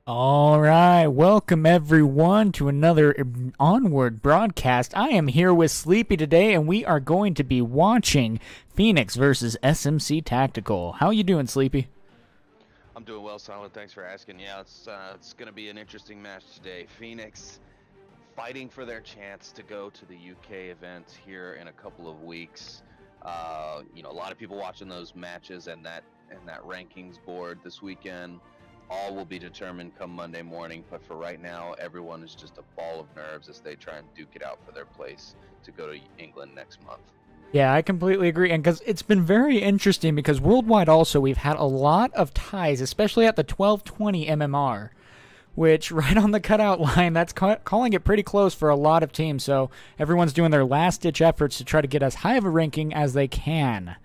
All right, welcome everyone to another Onward broadcast. I am here with Sleepy today, and we are going to be watching Phoenix versus SMC Tactical. How you doing, Sleepy? I'm doing well, Solid. Thanks for asking. Yeah, it's going to be an interesting match today. Phoenix fighting for their chance to go to the UK event here in a couple of weeks. A lot of people watching those matches and that rankings board this weekend. All will be determined come Monday morning, but for right now, everyone is just a ball of nerves as they try and duke it out for their place to go to England next month. Yeah, I completely agree. And because it's been very interesting because worldwide also we've had a lot of ties, especially at the 1220 MMR, which right on the cutout line, that's calling it pretty close for a lot of teams. So everyone's doing their last ditch efforts to try to get as high of a ranking as they can.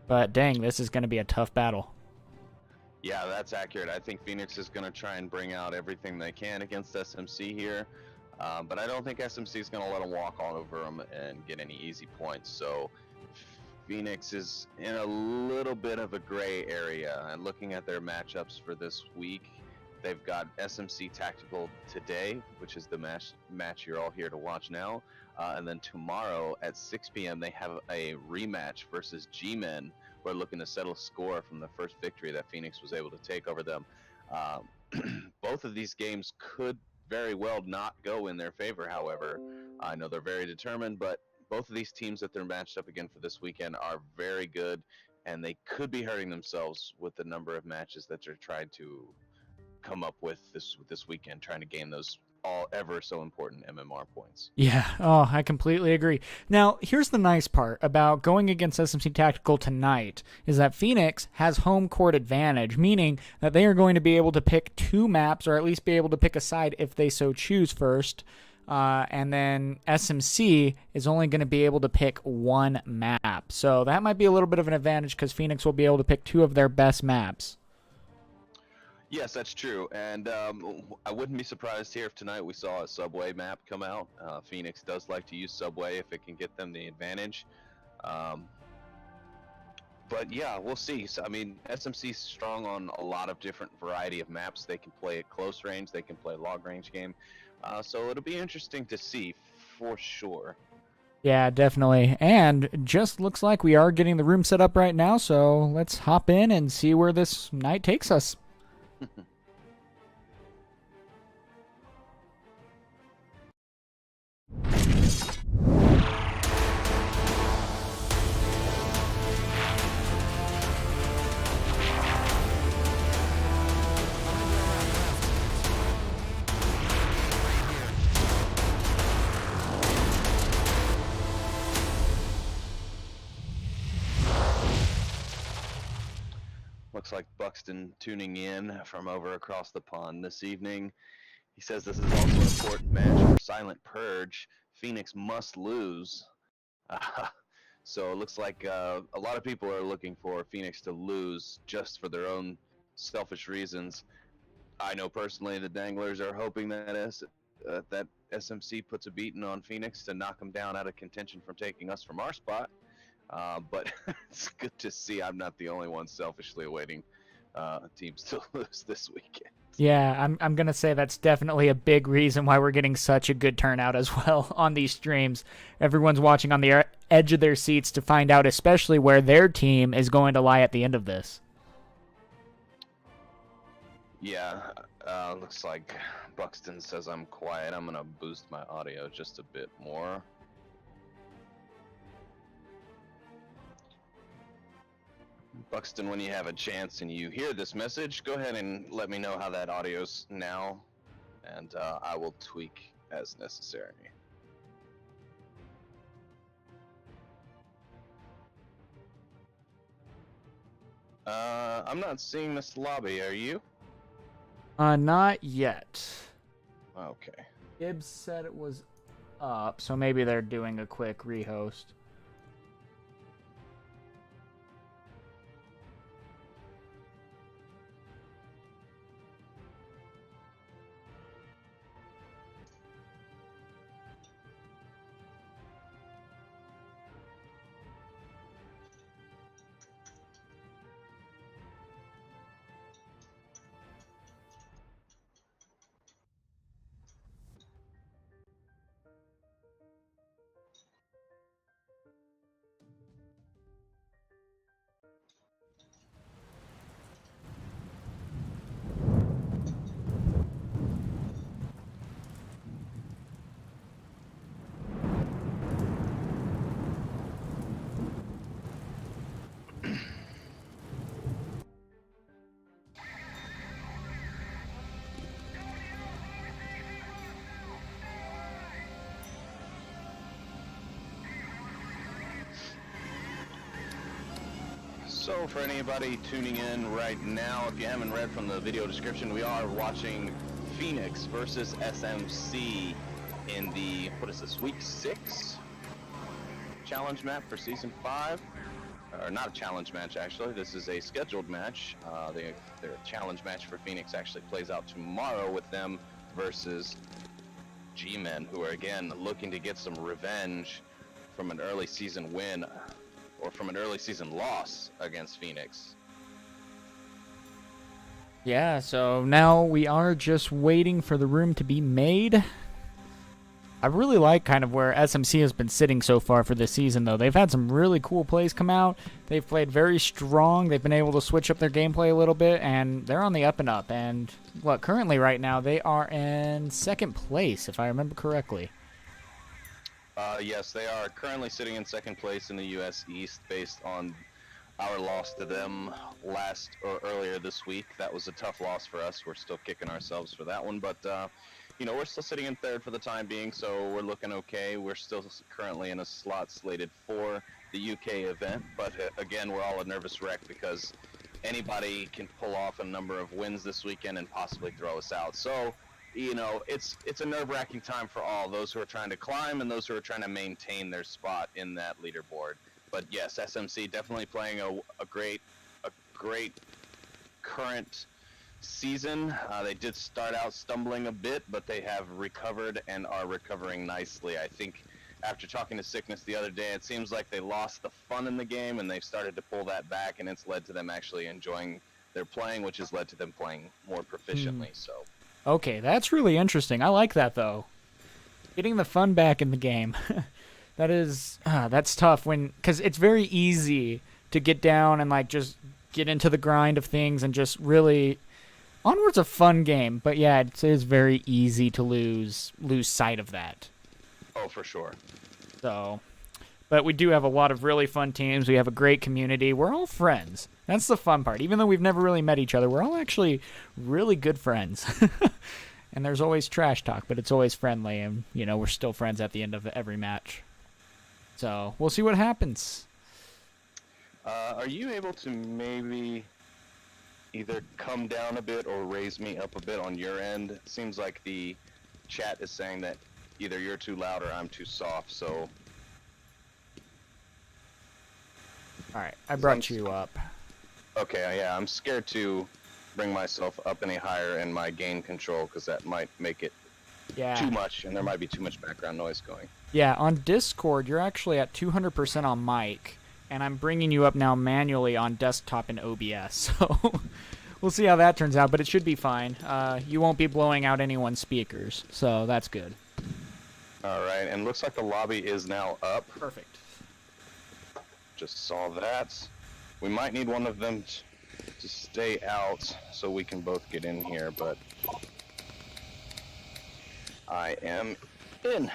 But dang, this is going to be a tough battle. Yeah, that's accurate. I think Phoenix is going to try and bring out everything they can against SMC here, but I don't think SMC is going to let them walk all over them and get any easy points. So Phoenix is in a little bit of a gray area. And looking at their matchups for this week, they've got SMC Tactical today, which is the match you're all here to watch now, and then tomorrow at 6 p.m. they have a rematch versus G-Men. We're looking to settle score from the first victory that Phoenix was able to take over them. Both of these games could very well not go in their favor, however. I know they're very determined, but both of these teams that they're matched up again for this weekend are very good, and they could be hurting themselves with the number of matches that they're trying to come up with this weekend, trying to gain those all ever so important MMR points. Yeah, oh, I completely agree. Now, here's the nice part about going against SMC Tactical tonight is that Phoenix has home court advantage, meaning that they are going to be able to pick two maps or at least be able to pick a side if they so choose first. And then SMC is only going to be able to pick one map. So that might be a little bit of an advantage because Phoenix will be able to pick two of their best maps. Yes, that's true, and I wouldn't be surprised here if tonight we saw a Subway map come out. Phoenix does like to use Subway if it can get them the advantage. Um, but yeah, we'll see. So, I mean, SMC's strong on a lot of different variety of maps. They can play at close range, they can play long range game. So it'll be interesting to see for sure. Yeah, definitely. And just looks like we are getting the room set up right now, so let's hop in and see where this night takes us. Looks like Buxton tuning in from over across the pond this evening. He says this is also an important match for Silent Purge. Phoenix must lose. Uh, so it looks like a lot of people are looking for Phoenix to lose just for their own selfish reasons. I know personally the Danglers are hoping that SMC puts a beating on Phoenix to knock them down out of contention from taking us from our spot. But it's good to see I'm not the only one selfishly awaiting teams to lose this weekend. Yeah, I'm gonna say that's definitely a big reason why we're getting such a good turnout as well on these streams. Everyone's watching on the edge of their seats to find out, especially where their team is going to lie at the end of this. Yeah, looks like Buxton says I'm quiet. I'm gonna boost my audio just a bit more. Buxton, when you have a chance and you hear this message, go ahead and let me know how that audio's now, and I will tweak as necessary. I'm not seeing this lobby, are you? Not yet. Okay. Gibbs said it was up, so maybe they're doing a quick rehost. So for anybody tuning in right now, if you haven't read from the video description, we are watching Phoenix versus SMC in the, what is this, week 6 challenge map for season 5. Or not a challenge match, actually. This is a scheduled match. Their challenge match for Phoenix actually plays out tomorrow with them versus G-Men, who are again looking to get some revenge from an early season win or from an early season loss against Phoenix. Yeah, so now we are just waiting for the room to be made. I really like kind of where SMC has been sitting so far for this season, though. They've had some really cool plays come out. They've played very strong. They've been able to switch up their gameplay a little bit, and they're on the up and up. And, currently right now, they are in 2nd place, if I remember correctly. Yes, they are currently sitting in 2nd place in the U.S. East based on our loss to them earlier this week. That was a tough loss for us. We're still kicking ourselves for that one, but we're still sitting in 3rd for the time being, so we're looking okay. We're still currently in a slot slated for the UK event, but again, we're all a nervous wreck because anybody can pull off a number of wins this weekend and possibly throw us out. So, it's a nerve-wracking time for all, those who are trying to climb and those who are trying to maintain their spot in that leaderboard. But yes, SMC definitely playing a great current season. They did start out stumbling a bit, but they have recovered and are recovering nicely. I think after talking to Sickness the other day, it seems like they lost the fun in the game and they've started to pull that back, and it's led to them actually enjoying their playing, which has led to them playing more proficiently. So. Okay, that's really interesting. I like that, though. Getting the fun back in the game. That's tough because it's very easy to get down and just get into the grind of things and just really. Onward's a fun game, but yeah, it is very easy to lose sight of that. Oh, for sure. So, but we do have a lot of really fun teams. We have a great community. We're all friends. That's the fun part. Even though we've never really met each other, we're all actually really good friends. And there's always trash talk, but it's always friendly, and we're still friends at the end of every match. So we'll see what happens. Are you able to maybe either come down a bit or raise me up a bit on your end? It seems like the chat is saying that either you're too loud or I'm too soft, so. Alright, I brought you up. Okay, yeah, I'm scared to bring myself up any higher in my gain control because that might make it too much, and there might be too much background noise going. Yeah, on Discord, you're actually at 200% on mic, and I'm bringing you up now manually on desktop in OBS, so we'll see how that turns out, but it should be fine. You won't be blowing out anyone's speakers, so that's good. Alright, and looks like the lobby is now up. Perfect. Just saw that. We might need one of them to stay out so we can both get in here, but I am in.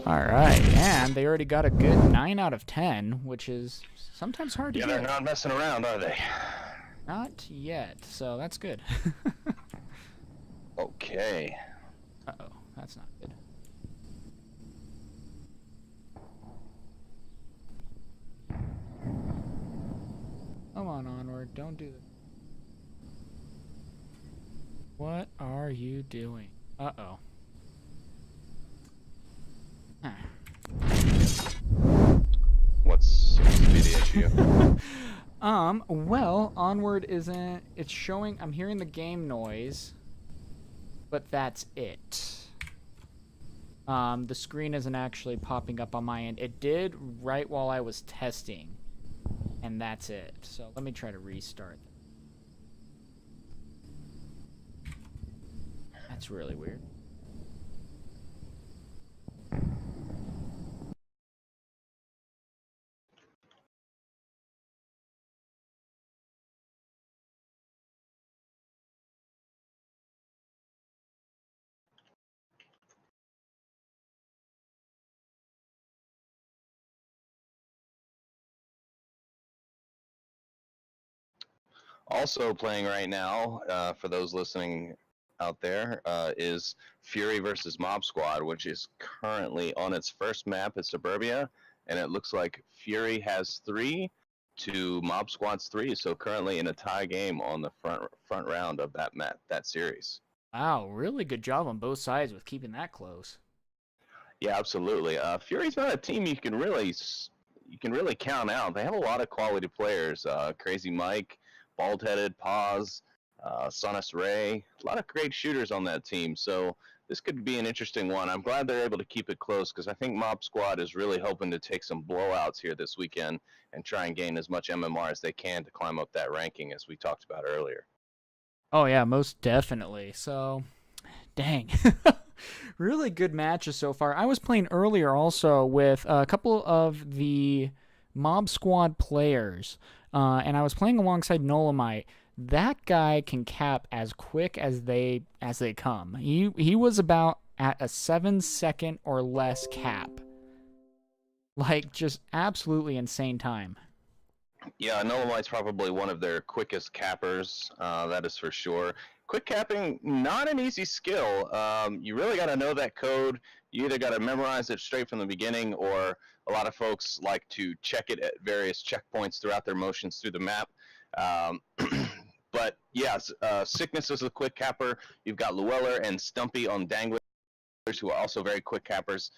Alright, and they already got a good 9 out of 10, which is sometimes hard to get. Yeah, they're not messing around, are they? Not yet, so that's good. Okay. Uh-oh, that's not good. Come on, Onward, don't do that. What are you doing? Uh-oh. Huh. What's to be the issue? Well, Onward isn't. It's showing. I'm hearing the game noise, but that's it. The screen isn't actually popping up on my end. It did right while I was testing, and that's it. So let me try to restart. That's really weird. Also playing right now, for those listening out there is Fury versus Mob Squad, which is currently on its first map at Suburbia, and it looks like Fury has 3 to Mob Squad's 3, so currently in a tie game on the front round of that series. Wow, really good job on both sides with keeping that close. Yeah, absolutely. Fury's not a team you can really count out. They have a lot of quality players. Crazy Mike, Bald Headed Paz, Sonus Ray, a lot of great shooters on that team. So this could be an interesting one. I'm glad they're able to keep it close because I think Mob Squad is really hoping to take some blowouts here this weekend and try and gain as much MMR as they can to climb up that ranking as we talked about earlier. Oh yeah, most definitely. So, dang. Really good matches so far. I was playing earlier also with a couple of the Mob Squad players, and I was playing alongside Nolamite. That guy can cap as quick as they come. He was about at a 7-second or less cap. Like, just absolutely insane time. Yeah, Nolamite's probably one of their quickest cappers, that is for sure. Quick capping, not an easy skill. You really got to know that code. You either got to memorize it straight from the beginning, or a lot of folks like to check it at various checkpoints throughout their motions through the map. But yes, Sickness is a quick capper. You've got Llewellyn and Stumpy on Danglers, who are also very quick cappers.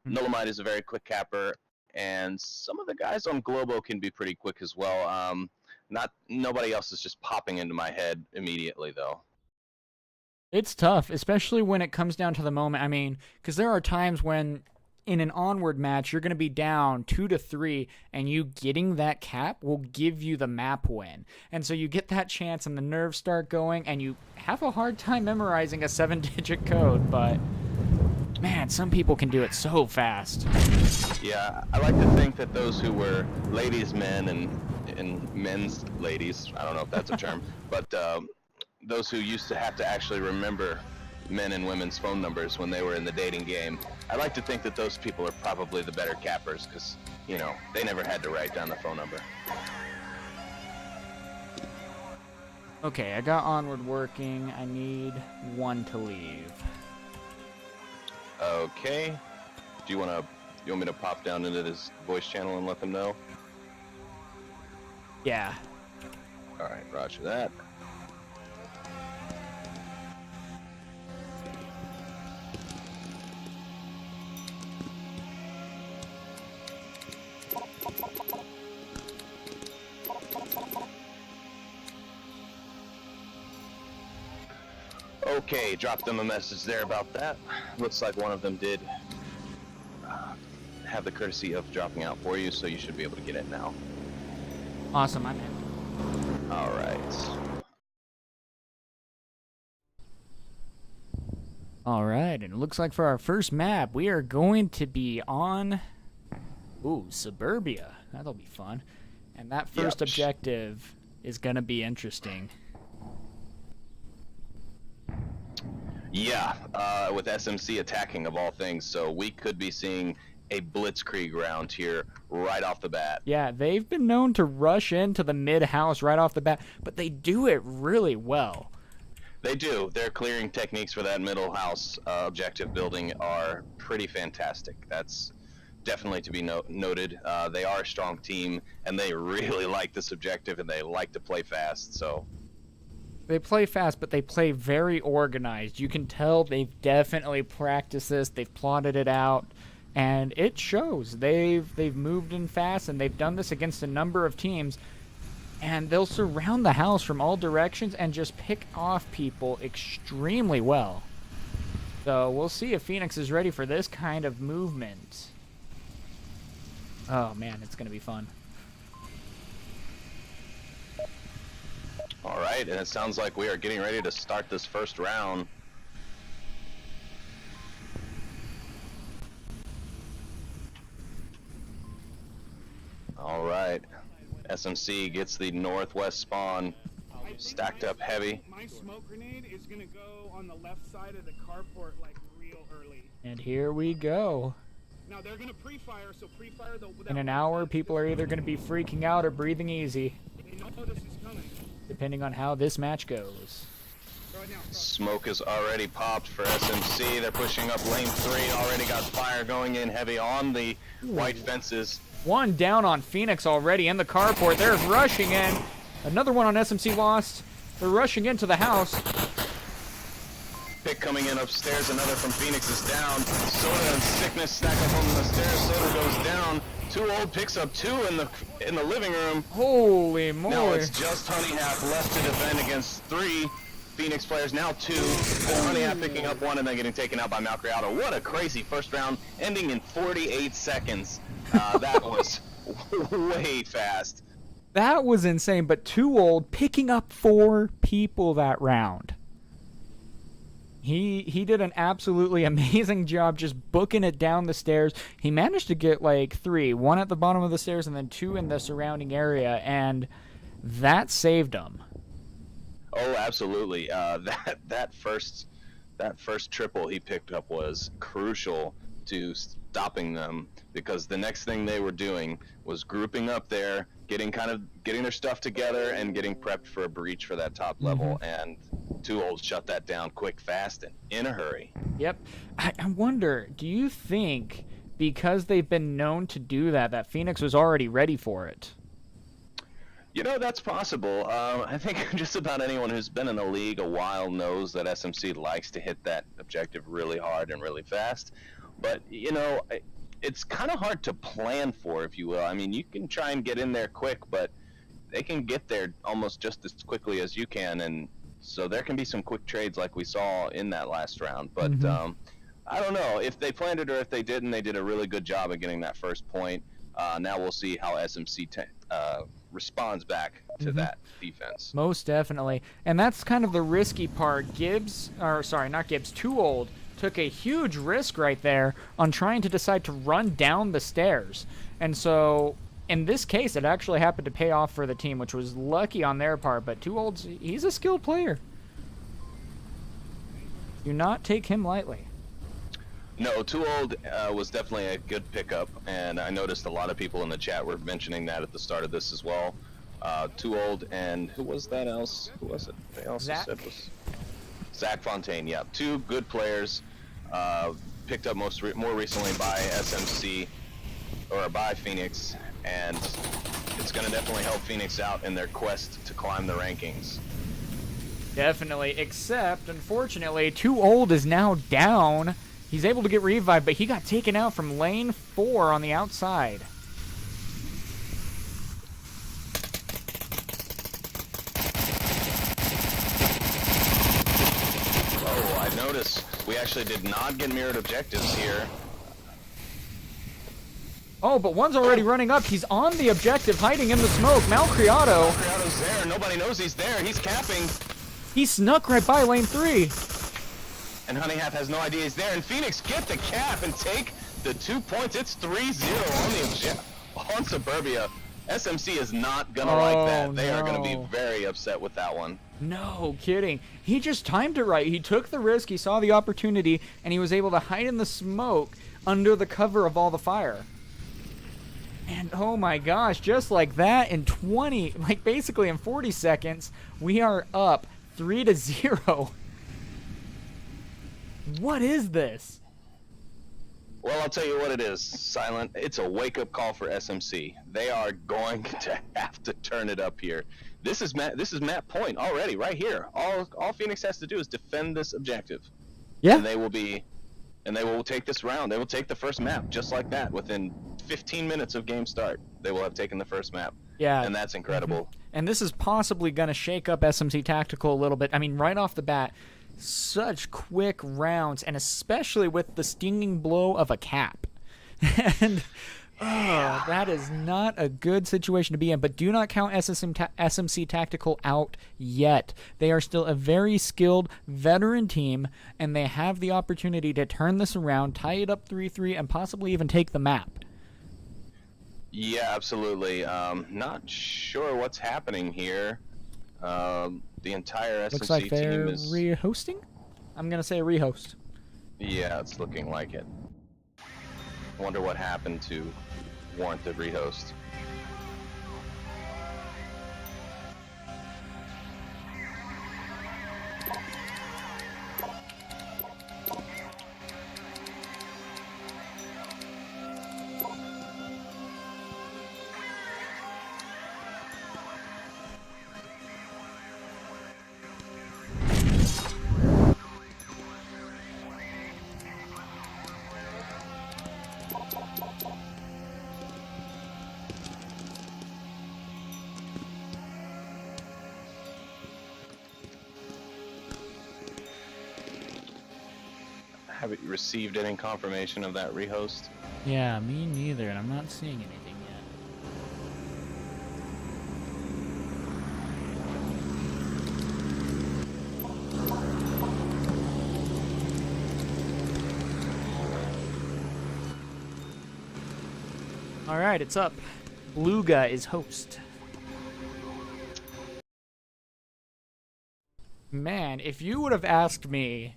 Nolamite is a very quick capper, and some of the guys on Globo can be pretty quick as well. Nobody else is just popping into my head immediately, though. It's tough, especially when it comes down to the moment. I mean, because there are times when in an Onward match, you're going to be down 2 to 3, and you getting that cap will give you the map win. And so you get that chance, and the nerves start going, and you have a hard time memorizing a 7-digit code, but man, some people can do it so fast. Yeah, I like to think that those who were ladies' men and men's ladies, I don't know if that's a term, but those who used to have to actually remember men and women's phone numbers when they were in the dating game, I like to think that those people are probably the better cappers because, you know, they never had to write down the phone number. Okay, I got Onward working. I need one to leave. Okay. Do you want me to pop down into this voice channel and let them know? Yeah. All right, roger that. Okay, drop them a message there about that. Looks like one of them did have the courtesy of dropping out for you, so you should be able to get it now. Awesome, I'm in. All right. All right, and it looks like for our first map, we are going to be on, Suburbia. That'll be fun. And that first objective is going to be interesting. Yeah, with SMC attacking of all things, so we could be seeing a blitzkrieg round here right off the bat. Yeah, they've been known to rush into the mid-house right off the bat, but they do it really well. They do. Their clearing techniques for that middle house objective building are pretty fantastic. That's definitely to be noted. They are a strong team, and they really like this objective, and they like to play fast, so... They play fast, but they play very organized. You can tell they've definitely practiced this. They've plotted it out, and it shows. They've moved in fast, and they've done this against a number of teams, and they'll surround the house from all directions and just pick off people extremely well. So we'll see if Phoenix is ready for this kind of movement. Oh, man, it's going to be fun. All right, and it sounds like we are getting ready to start this first round. All right, SMC gets the northwest spawn stacked up heavy. My smoke grenade is gonna go on the left side of the carport like real early. And here we go. Now they're gonna pre-fire, so pre-fire the. In an hour, people are either going to be freaking out or breathing easy, They know this is coming. depending on how this match goes. Smoke is already popped for SMC. They're pushing up lane 3. Already got fire going in heavy on the white fences. One down on Phoenix already in the carport. They're rushing in. Another one on SMC lost. They're rushing into the house. Pick coming in upstairs. Another from Phoenix is down. Soda and Sickness stack up on the stairs. Soda goes down. Too Old picks up 2 in the living room. Holy moly. Now it's just Honey Half left to defend against 3 Phoenix players. Now 2. Honey Half picking up 1 and then getting taken out by Malcriado. What a crazy first round, ending in 48 seconds. That was way fast. That was insane, but Too Old picking up 4 people that round. He did an absolutely amazing job just booking it down the stairs. He managed to get like 3, 1 at the bottom of the stairs and then 2 in the surrounding area, and that saved him. Oh, absolutely. That first triple he picked up was crucial to stopping them, because the next thing they were doing was grouping up there, getting their stuff together and getting prepped for a breach for that top level, and Too Old shut that down quick, fast, and in a hurry. Yep. I wonder, do you think because they've been known to do that Phoenix was already ready for it? You know, that's possible. I think just about anyone who's been in the league a while knows that SMC likes to hit that objective really hard and really fast. But, you know, it's kind of hard to plan for, if you will. I mean, you can try and get in there quick, but they can get there almost just as quickly as you can, and so there can be some quick trades like we saw in that last round. But I don't know if they planned it or if they didn't. They did a really good job of getting that first point. Now we'll see how SMC responds back to that defense. Most definitely. And that's kind of the risky part. Too Old took a huge risk right there on trying to decide to run down the stairs. And so in this case, it actually happened to pay off for the team, which was lucky on their part. But Too Old, he's a skilled player. Do not take him lightly. No, Too Old was definitely a good pickup, and I noticed a lot of people in the chat were mentioning that at the start of this as well. Too Old and who was that else? Who was it? They also Zach. said was Zach Fontaine. Yeah, 2 good players. Picked up more recently by SMC or by Phoenix, and it's going to definitely help Phoenix out in their quest to climb the rankings. Definitely, except unfortunately, Too Old is now down. He's able to get revived, but he got taken out from lane 4 on the outside. Oh, I noticed we actually did not get mirrored objectives here. Oh, but one's already running up. He's on the objective, hiding in the smoke. Malcriado. Malcriado's there. Nobody knows he's there. He's capping. He snuck right by lane 3. And Honey Half has no idea he's there. And Phoenix get the cap and take the 2 points. It's 3-0 on Suburbia. SMC is not going to like that. They are going to be very upset with that one. No kidding. He just timed it right. He took the risk, he saw the opportunity, and he was able to hide in the smoke under the cover of all the fire. And oh my gosh, just like that in basically in 40 seconds, we are up 3-0. What is this? Well, I'll tell you what it is, Silent. It's a wake-up call for SMC. They are going to have to turn it up here. This is map point already, right here. All Phoenix has to do is defend this objective. Yeah. And they will take this round. They will take the first map just like that. Within 15 minutes of game start, they will have taken the first map. Yeah. And that's incredible. And this is possibly going to shake up SMC Tactical a little bit. I mean, right off the bat, such quick rounds, and especially with the stinging blow of a cap. And that is not a good situation to be in. But do not count SMC Tactical out yet. They are still a very skilled veteran team, and they have the opportunity to turn this around, tie it up 3-3, and possibly even take the map. Yeah, absolutely. Not sure what's happening here. The entire SMC Looks like they're team is rehosting? I'm going to say rehost. Yeah, it's looking like it. Wonder what happened to warrant the rehost. Have you received any confirmation of that rehost? Yeah, me neither, and I'm not seeing anything yet. All right, it's up. Bluga is host. Man, if you would have asked me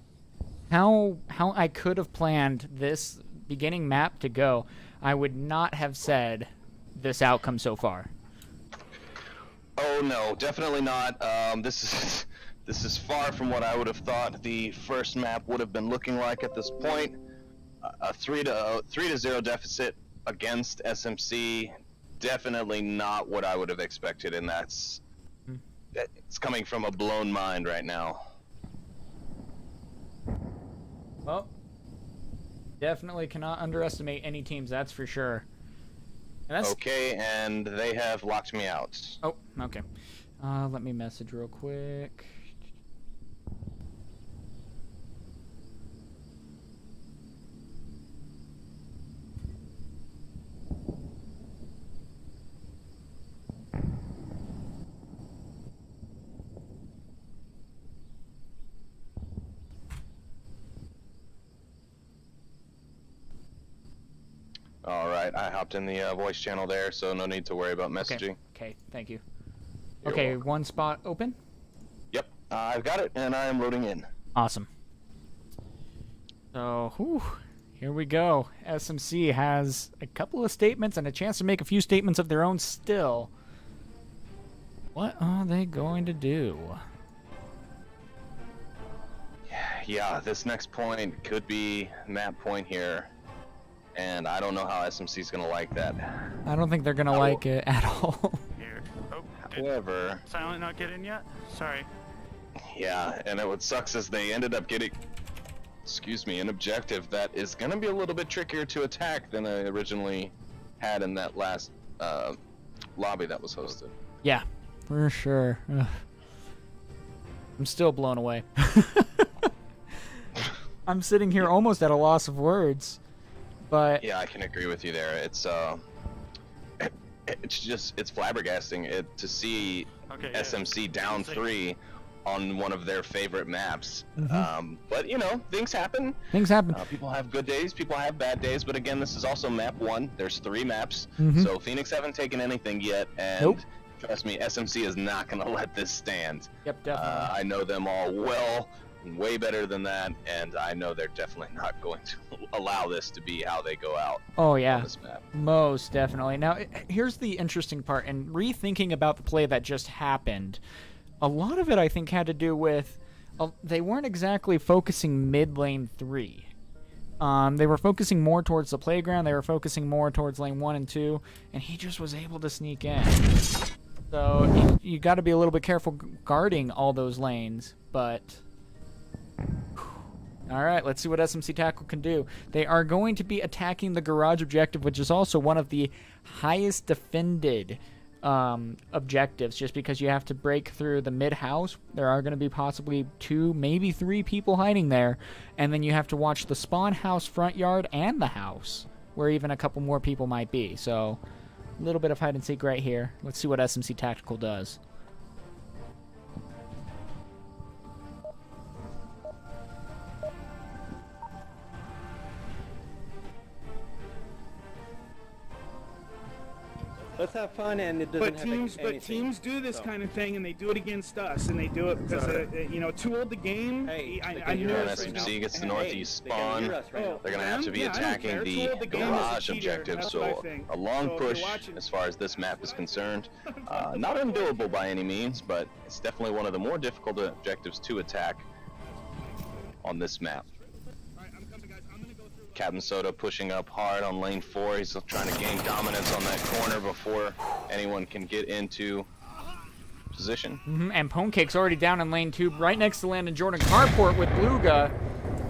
how I could have planned this beginning map to go, I would not have said this outcome so far. Oh no, definitely not. This is far from what I would have thought the first map would have been looking like at this point. A 3-0 deficit against SMC, definitely not what I would have expected, and it's coming from a blown mind right now. Well, definitely cannot underestimate any teams, that's for sure. And that's... Okay, and they have locked me out. Oh, okay. Let me message real quick. All right, I hopped in the voice channel there, so no need to worry about messaging. Okay, thank you. You're Okay, welcome. one spot open. Yep, I've got it, and I am loading in. Awesome. So, whew, here we go. SMC has a couple of statements and a chance to make a few statements of their own still. What are they going to do? Yeah, this next point could be map point here, and I don't know how SMC is gonna like that. I don't think they're going to like it at all. Here. Oh, However, Silent not get in yet? Sorry. yeah, and what sucks is they ended up getting, excuse me, an objective that is gonna be a little bit trickier to attack than I originally had in that last lobby that was hosted. Yeah, for sure. Ugh. I'm still blown away. I'm sitting here almost at a loss of words, but Yeah, I can agree with you there. It's it's flabbergasting to see Okay, yeah. SMC down Same. 3 on one of their favorite maps. But you know, things happen. things happen. People have good days, people have bad days, but again, this is also map 1. There's 3 maps, so Phoenix haven't taken anything yet, and Nope. trust me, SMC is not going to let this stand. Yep, definitely. I know them all well, way better than that, and I know they're definitely not going to allow this to be how they go out Oh, on yeah. this map. Most definitely. Now, here's the interesting part, and rethinking about the play that just happened, a lot of it, I think, had to do with they weren't exactly focusing mid lane 3. They were focusing more towards the playground. They were focusing more towards lane 1 and 2, and he just was able to sneak in. So you got to be a little bit careful guarding all those lanes, but... All right, let's see what SMC Tackle can do. They are going to be attacking the garage objective, which is also one of the highest defended objectives, just because you have to break through the mid-house. There are going to be possibly 2, maybe 3 people hiding there, and then you have to watch the spawn house, front yard, and the house, where even a couple more people might be. So a little bit of hide and seek right here. Let's see what SMC Tactical does. Let's have fun, and it doesn't But have anything. teams do this So. kind of thing, and they do it against us, and they do it because you know, too old the game. Hey, I they I can knew hear When us right now. SMC gets the Hey, northeast They can't hear spawn, us right now. they're going to have to be Yeah, I don't attacking care. the Too old the game is a garage cheater. objective, That's what I so think. a long So if you're push watching- as far as this map is concerned. Not undoable by any means, but it's definitely one of the more difficult objectives to attack on this map. All right, I'm coming, guys. I'm gonna go through. Captain Soda pushing up hard on lane 4. He's still trying to gain dominance on that corner before anyone can get into position. And Ponecake's already down in lane 2, right next to Landon Jordan. Carport with Bluga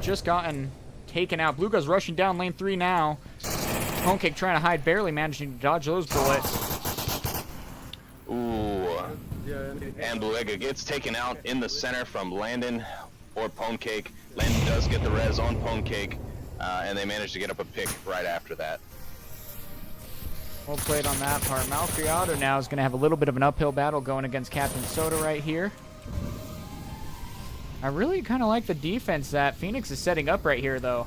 just gotten taken out. Bluga's rushing down lane 3 now. Ponecake trying to hide, barely managing to dodge those bullets. Ooh. And Bluega gets taken out in the center from Landon. or Pone Cake. Landon does get the res on Pone Cake, and they manage to get up a pick right after that. Well played on that part. Malcriado now is going to have a little bit of an uphill battle going against Captain Soda right here. I really kind of like the defense that Phoenix is setting up right here, though.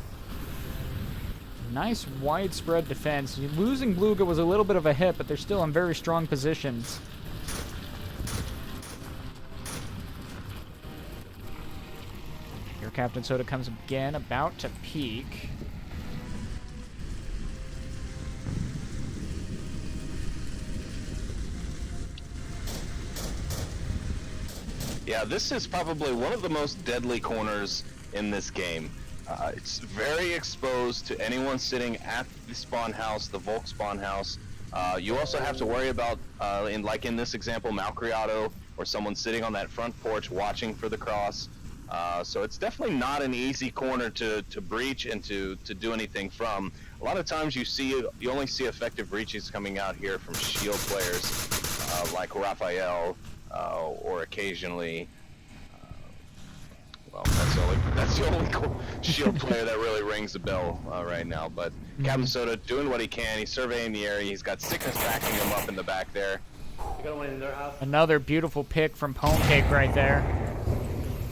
Nice widespread defense. Losing Bluga was a little bit of a hit, but they're still in very strong positions. Here Captain Soda comes again, about to peek. Yeah, this is probably one of the most deadly corners in this game. It's very exposed to anyone sitting at the spawn house, the Volk spawn house. You also have to worry about, in this example, Malcriado, or someone sitting on that front porch watching for the cross. So it's definitely not an easy corner to breach and to do anything from. A lot of times you only see effective breaches coming out here from shield players like Raphael, or occasionally, well, that's the only shield player that really rings the bell right now. But Captain Soda doing what he can. He's surveying the area. He's got Sickness backing him up in the back there. Another beautiful pick from Pone Cake right there.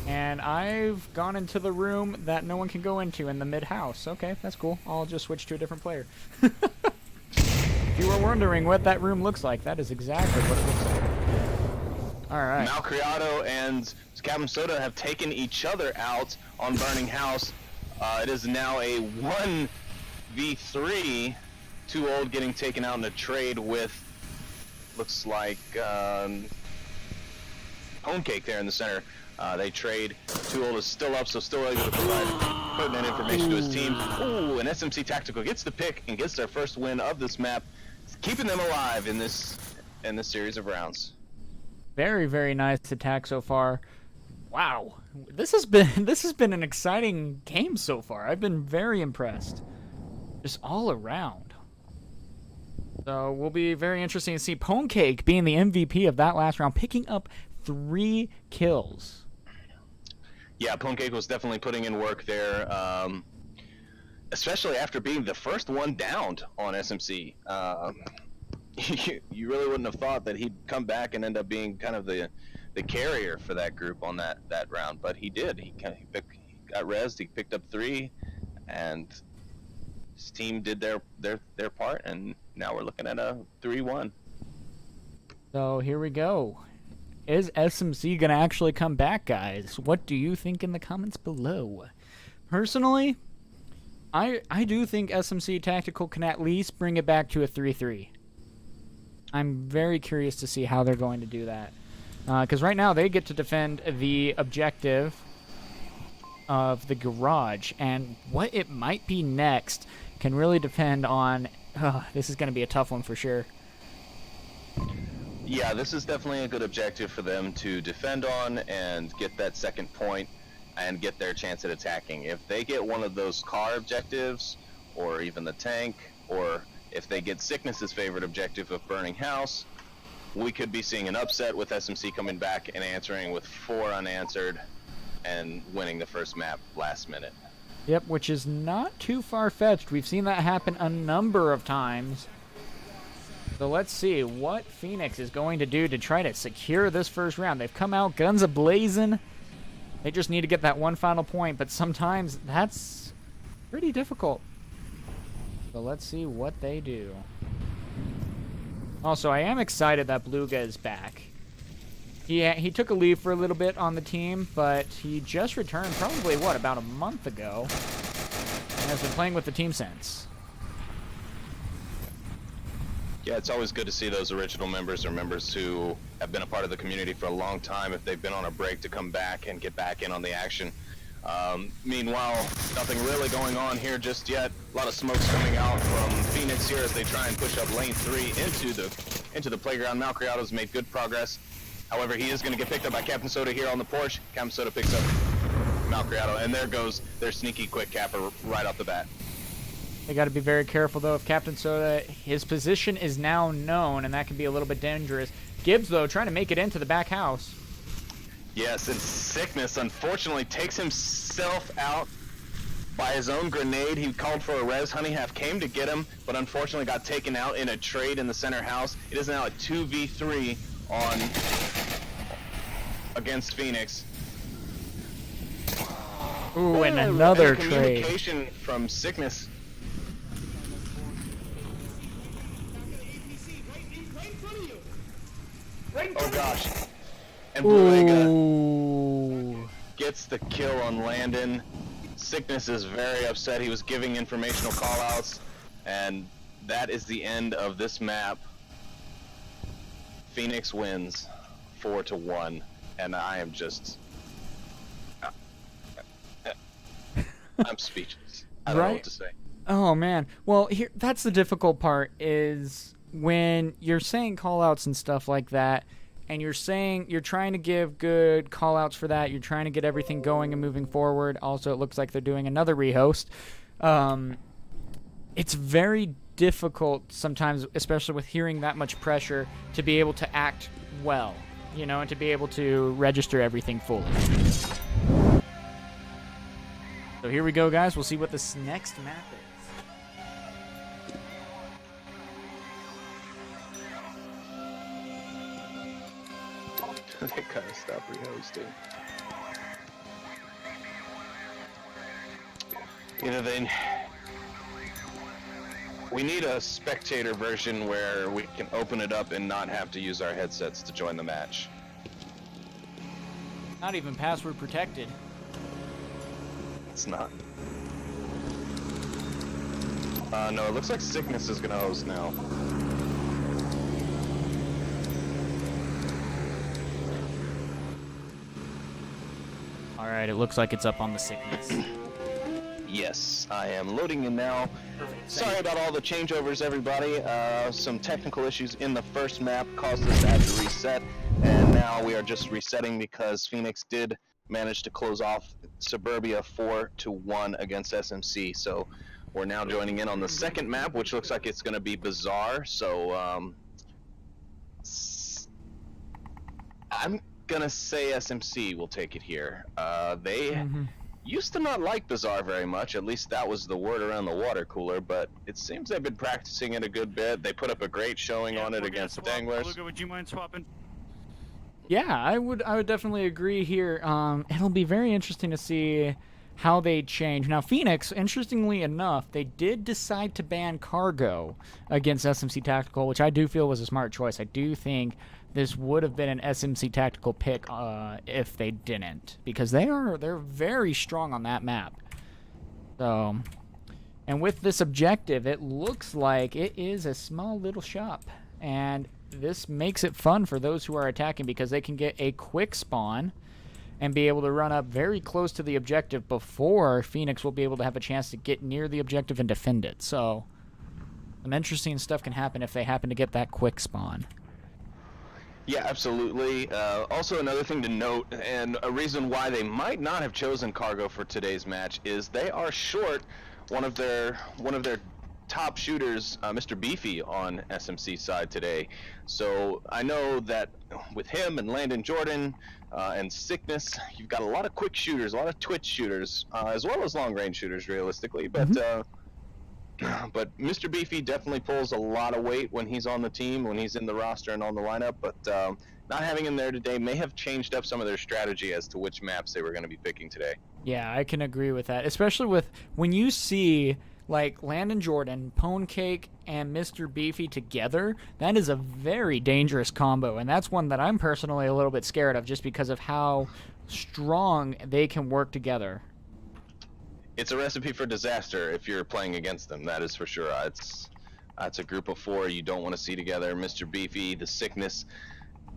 And I've gone into the room that no one can go into in the mid-house. Okay, that's cool. I'll just switch to a different player. If you were wondering what that room looks like, that is exactly what it looks like. All right. Malcriado and Captain Soda have taken each other out on Burning House. It is now a 1v3. Too Old getting taken out in a trade with, looks like, Pone Cake there in the center. They trade. Too Old is still up, so still able to provide pertinent information to his team. Ooh, and SMC Tactical gets the pick and gets their first win of this map, keeping them alive in this series of rounds. Very, very nice attack so far. Wow, this has been an exciting game so far. I've been very impressed, just all around. So will be very interesting to see Pone Cake being the MVP of that last round, picking up 3 kills. Yeah, Pone Cake was definitely putting in work there, especially after being the first one downed on SMC. You really wouldn't have thought that he'd come back and end up being kind of the carrier for that group on that round, but he did. He got rezzed, he picked up 3, and his team did their part, and now we're looking at a 3-1. So here we go. Is SMC going to actually come back, guys? What do you think in the comments below? Personally, I do think SMC Tactical can at least bring it back to a 3-3. I'm very curious to see how they're going to do that. Because right now they get to defend the objective of the garage. And what it might be next can really depend on... this is going to be a tough one for sure. Yeah, this is definitely a good objective for them to defend on and get that second point and get their chance at attacking. If they get one of those car objectives, or even the tank, or if they get Sickness's favorite objective of Burning House, we could be seeing an upset with SMC coming back and answering with 4 unanswered and winning the first map last minute. Yep, which is not too far-fetched. We've seen that happen a number of times. So let's see what Phoenix is going to do to try to secure this first round. They've come out guns a-blazing. They just need to get that one final point, but sometimes that's pretty difficult. So let's see what they do. Also, I am excited that Bluga is back. He took a leave for a little bit on the team, but he just returned probably, about a month ago, and has been playing with the team since. Yeah, it's always good to see those original members or members who have been a part of the community for a long time, if they've been on a break, to come back and get back in on the action. Meanwhile, nothing really going on here just yet. A lot of smokes coming out from Phoenix here as they try and push up lane 3 into the playground. Malcriado's made good progress. However, he is going to get picked up by Captain Soda here on the porch. Captain Soda picks up Malcriado, and there goes their sneaky quick capper right off the bat. They got to be very careful, though. If Captain Soda, his position is now known, and that can be a little bit dangerous. Gibbs, though, trying to make it into the back house. Yes, and Sickness unfortunately takes himself out by his own grenade. He called for a res. Honey Half came to get him, but unfortunately got taken out in a trade in the center house. It is now a 2v3 on against Phoenix. Ooh, and another And trade. communication from Sickness. Oh gosh. And Blue Ooh. gets the kill on Landon. Sickness is very upset. He was giving informational callouts, and that is the end of this map. Phoenix wins 4-1, and I am just I'm speechless. I don't know what to say. Oh man. Well, here that's the difficult part is when you're saying callouts and stuff like that, and you're trying to give good callouts for that. You're trying to get everything going and moving forward. Also, it looks like they're doing another rehost. It's very difficult sometimes, especially with hearing that much pressure, to be able to act well, you know, and to be able to register everything fully. So here we go, guys. We'll see what this next map is. They kind of stop rehosting. We need a spectator version where we can open it up and not have to use our headsets to join the match. Not even password protected. It's not. No, it looks like Sickness is gonna host now. Alright, it looks like it's up on the Sickness. Yes, I am loading in now. Sorry about all the changeovers, everybody. Some technical issues in the first map caused us to have to reset, and now we are just resetting because Phoenix did manage to close off Suburbia 4-1 against SMC. So we're now joining in on the second map, which looks like it's going to be Bizarre. So I'm gonna say SMC will take it here. They used to not like Bizarre very much, at least that was the word around the water cooler, but it seems they've been practicing it a good bit. They put up a great showing on it against Danglers. Luca, would you mind swapping? Yeah, I would definitely agree here. It'll be very interesting to see how they change. Now, Phoenix, interestingly enough, they did decide to ban Cargo against SMC Tactical, which I do feel was a smart choice. I do think this would have been an SMC Tactical pick if they didn't, because they're very strong on that map. So, and with this objective, it looks like it is a small little shop, and this makes it fun for those who are attacking because they can get a quick spawn and be able to run up very close to the objective before Phoenix will be able to have a chance to get near the objective and defend it. So some interesting stuff can happen if they happen to get that quick spawn. Yeah, absolutely. Also, another thing to note, and a reason why they might not have chosen Cargo for today's match, is they are short one of their top shooters, Mr. Beefy, on SMC side today. So I know that with him and Landon Jordan and Sickness, you've got a lot of quick shooters, a lot of twitch shooters, as well as long range shooters, realistically. But but Mr. Beefy definitely pulls a lot of weight when he's on the team, when he's in the roster and on the lineup. But not having him there today may have changed up some of their strategy as to which maps they were going to be picking today. Yeah, I can agree with that, especially with when you see like Landon Jordan, Pone Cake, and Mr. Beefy together. That is a very dangerous combo, and that's one that I'm personally a little bit scared of just because of how strong they can work together. It's a recipe for disaster if you're playing against them, that is for sure. It's a group of four you don't want to see together. Mr. Beefy, the Sickness,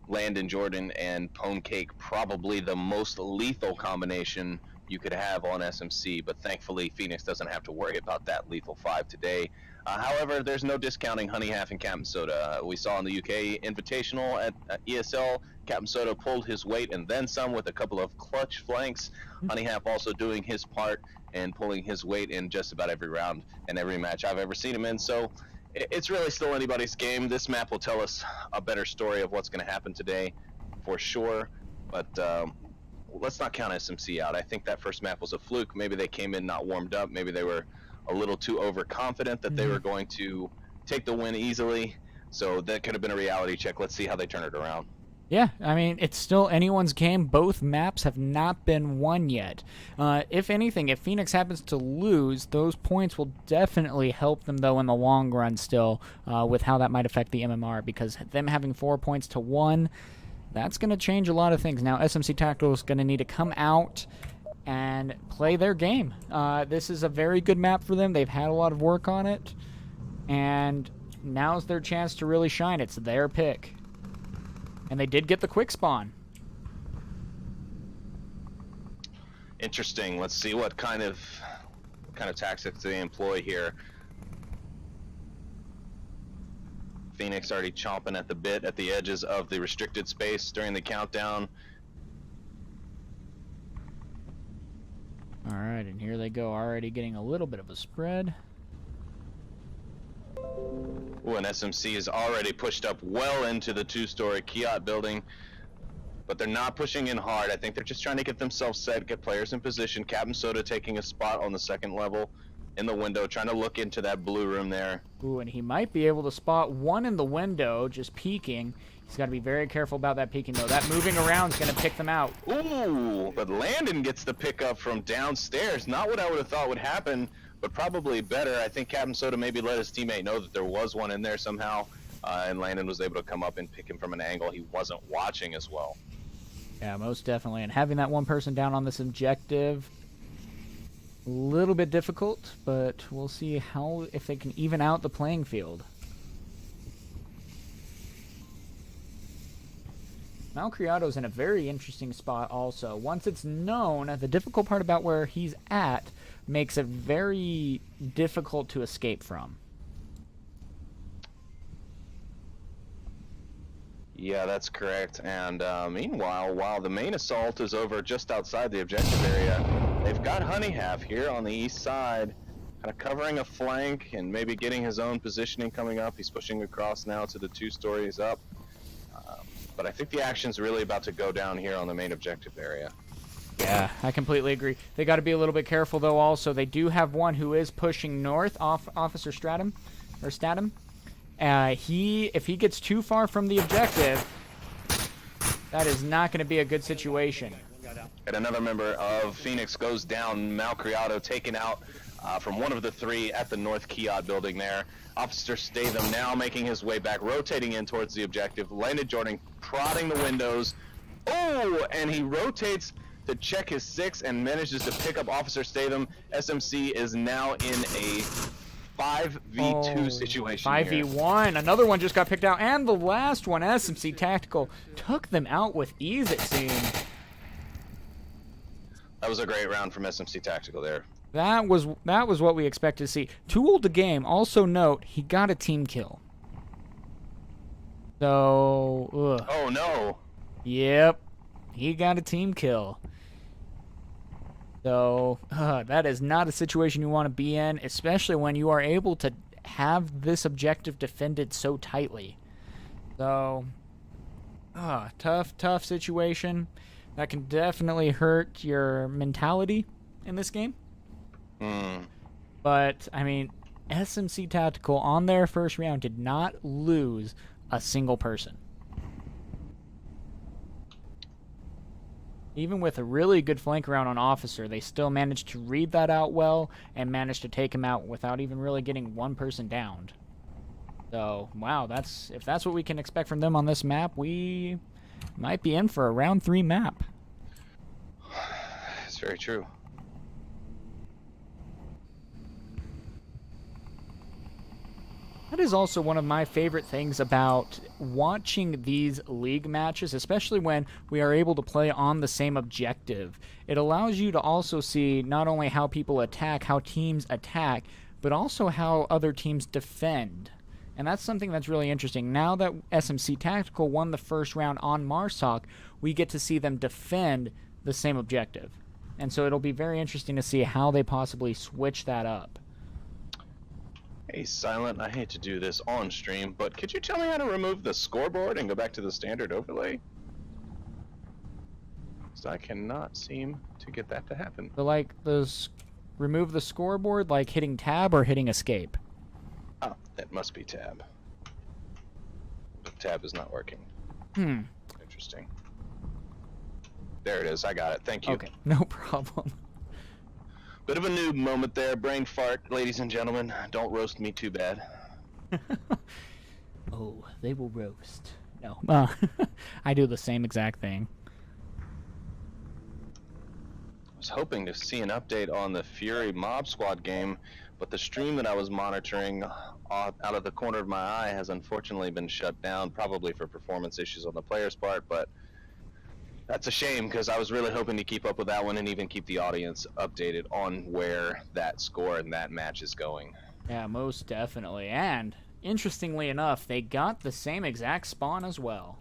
Landon Jordan, and Pone Cake, probably the most lethal combination you could have on SMC, but thankfully Phoenix doesn't have to worry about that lethal 5 today. However, there's no discounting Honey Half and Captain Soda. We saw in the UK Invitational at ESL, Captain Soda pulled his weight and then some with a couple of clutch flanks. Honey Half also doing his part and pulling his weight in just about every round and every match I've ever seen him in. So it's really still anybody's game. This map will tell us a better story of what's going to happen today for sure. But let's not count SMC out. I think that first map was a fluke. Maybe they came in not warmed up. Maybe they were a little too overconfident that they were going to take the win easily. So that could have been a reality check. Let's see how they turn it around. Yeah, I mean, it's still anyone's game. Both maps have not been won yet. If anything, if Phoenix happens to lose, those points will definitely help them, though, in the long run still, with how that might affect the MMR, because them having 4 points to 1, that's going to change a lot of things. Now, SMC Tactical is going to need to come out and play their game. This is a very good map for them. They've had a lot of work on it, and now's their chance to really shine. It's their pick. And they did get the quick spawn. Interesting. Let's see what kind of tactics they employ here. Phoenix already chomping at the bit at the edges of the restricted space during the countdown. All right, and here they go, already getting a little bit of a spread. Ooh, and SMC is already pushed up well into the 2-story Kiat building, but they're not pushing in hard. I think they're just trying to get themselves set, get players in position. Captain Soda taking a spot on the second level in the window, trying to look into that blue room there. Ooh, and he might be able to spot one in the window, just peeking. He's got to be very careful about that peeking, though. That moving around is going to pick them out. Ooh, but Landon gets the pickup from downstairs. Not what I would have thought would happen, but probably better. I think Captain Soda maybe let his teammate know that there was one in there somehow, and Landon was able to come up and pick him from an angle he wasn't watching as well. Yeah, most definitely. And having that one person down on this objective, a little bit difficult, but we'll see if they can even out the playing field. Malcriado's in a very interesting spot also. Once it's known, the difficult part about where he's at makes it very difficult to escape from. Yeah, that's correct. And meanwhile, while the main assault is over just outside the objective area, they've got Honeyhalf here on the east side, kind of covering a flank and maybe getting his own positioning coming up. He's pushing across now to the 2 stories up. But I think the action's really about to go down here on the main objective area. Yeah, I completely agree. They got to be a little bit careful, though, also. They do have one who is pushing north, Officer Statham. If he gets too far from the objective, that is not going to be a good situation. And another member of Phoenix goes down. Malcriado taken out from one of the 3 at the North Kiat building there. Officer Statham now making his way back, rotating in towards the objective. Landon Jordan prodding the windows. Oh, and he rotates to check his 6 and manages to pick up Officer Statham. SMC is now in a 5v2 situation 5v1. Here. Another one just got picked out. And the last one, SMC Tactical, took them out with ease, it seemed. That was a great round from SMC Tactical there. That was what we expected to see. Too old to game. Also note, he got a team kill. So, ugh. Oh no. Yep, he got a team kill. So, that is not a situation you want to be in, especially when you are able to have this objective defended so tightly. So, tough situation. That can definitely hurt your mentality in this game. But, I mean, SMC Tactical on their first round did not lose a single person. Even with a really good flank round on Officer, they still managed to read that out well and managed to take him out without even really getting one person downed. So, wow, if that's what we can expect from them on this map, we might be in for a round 3 map. It's very true. That is also one of my favorite things about watching these league matches, especially when we are able to play on the same objective. It allows you to also see not only how people attack, how teams attack, but also how other teams defend. And that's something that's really interesting. Now that SMC Tactical won the first round on Marsoc, we get to see them defend the same objective. And so it'll be very interesting to see how they possibly switch that up. Hey, Silent, I hate to do this on stream, but could you tell me how to remove the scoreboard and go back to the standard overlay? because I cannot seem to get that to happen. So, like, remove the scoreboard, like hitting tab or hitting escape? Oh, that must be tab. But tab is not working. Interesting. There it is. I got it. Thank you. Okay, no problem. Bit of a noob moment there. Brain fart, ladies and gentlemen. Don't roast me too bad. Oh, they will roast. No. I do the same exact thing. I was hoping to see an update on the Fury Mob Squad game, but the stream that I was monitoring out of the corner of my eye has unfortunately been shut down, probably for performance issues on the player's part, but that's a shame because I was really hoping to keep up with that one and even keep the audience updated on where that score and that match is going. Yeah, most definitely. And, interestingly enough, they got the same exact spawn as well.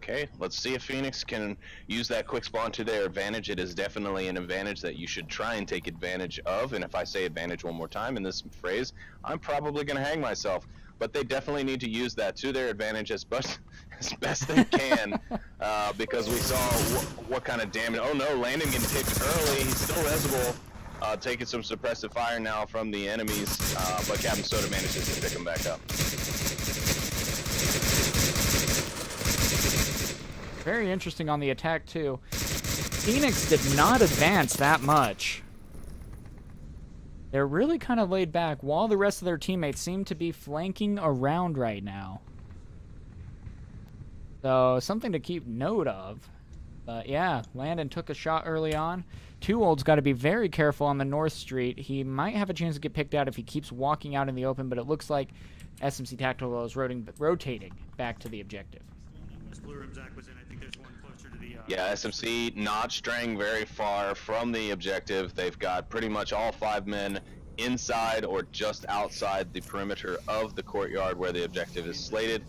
Okay, let's see if Phoenix can use that quick spawn to their advantage. It is definitely an advantage that you should try and take advantage of. And if I say advantage one more time in this phrase, I'm probably going to hang myself. But they definitely need to use that to their advantage as best they can, because we saw what kind of damage. Oh no, Landon getting taped early. He's still resible, taking some suppressive fire now from the enemies, but Captain Soda manages to pick him back up. Very interesting on the attack, too. Phoenix did not advance that much. They're really kind of laid back while the rest of their teammates seem to be flanking around right now. So, something to keep note of. But yeah, Landon took a shot early on. Two Old's got to be very careful on the North Street. He might have a chance to get picked out if he keeps walking out in the open, but it looks like SMC Tactical is rotating back to the objective. Yeah, SMC not straying very far from the objective. They've got pretty much all 5 men inside or just outside the perimeter of the courtyard where the objective is slated.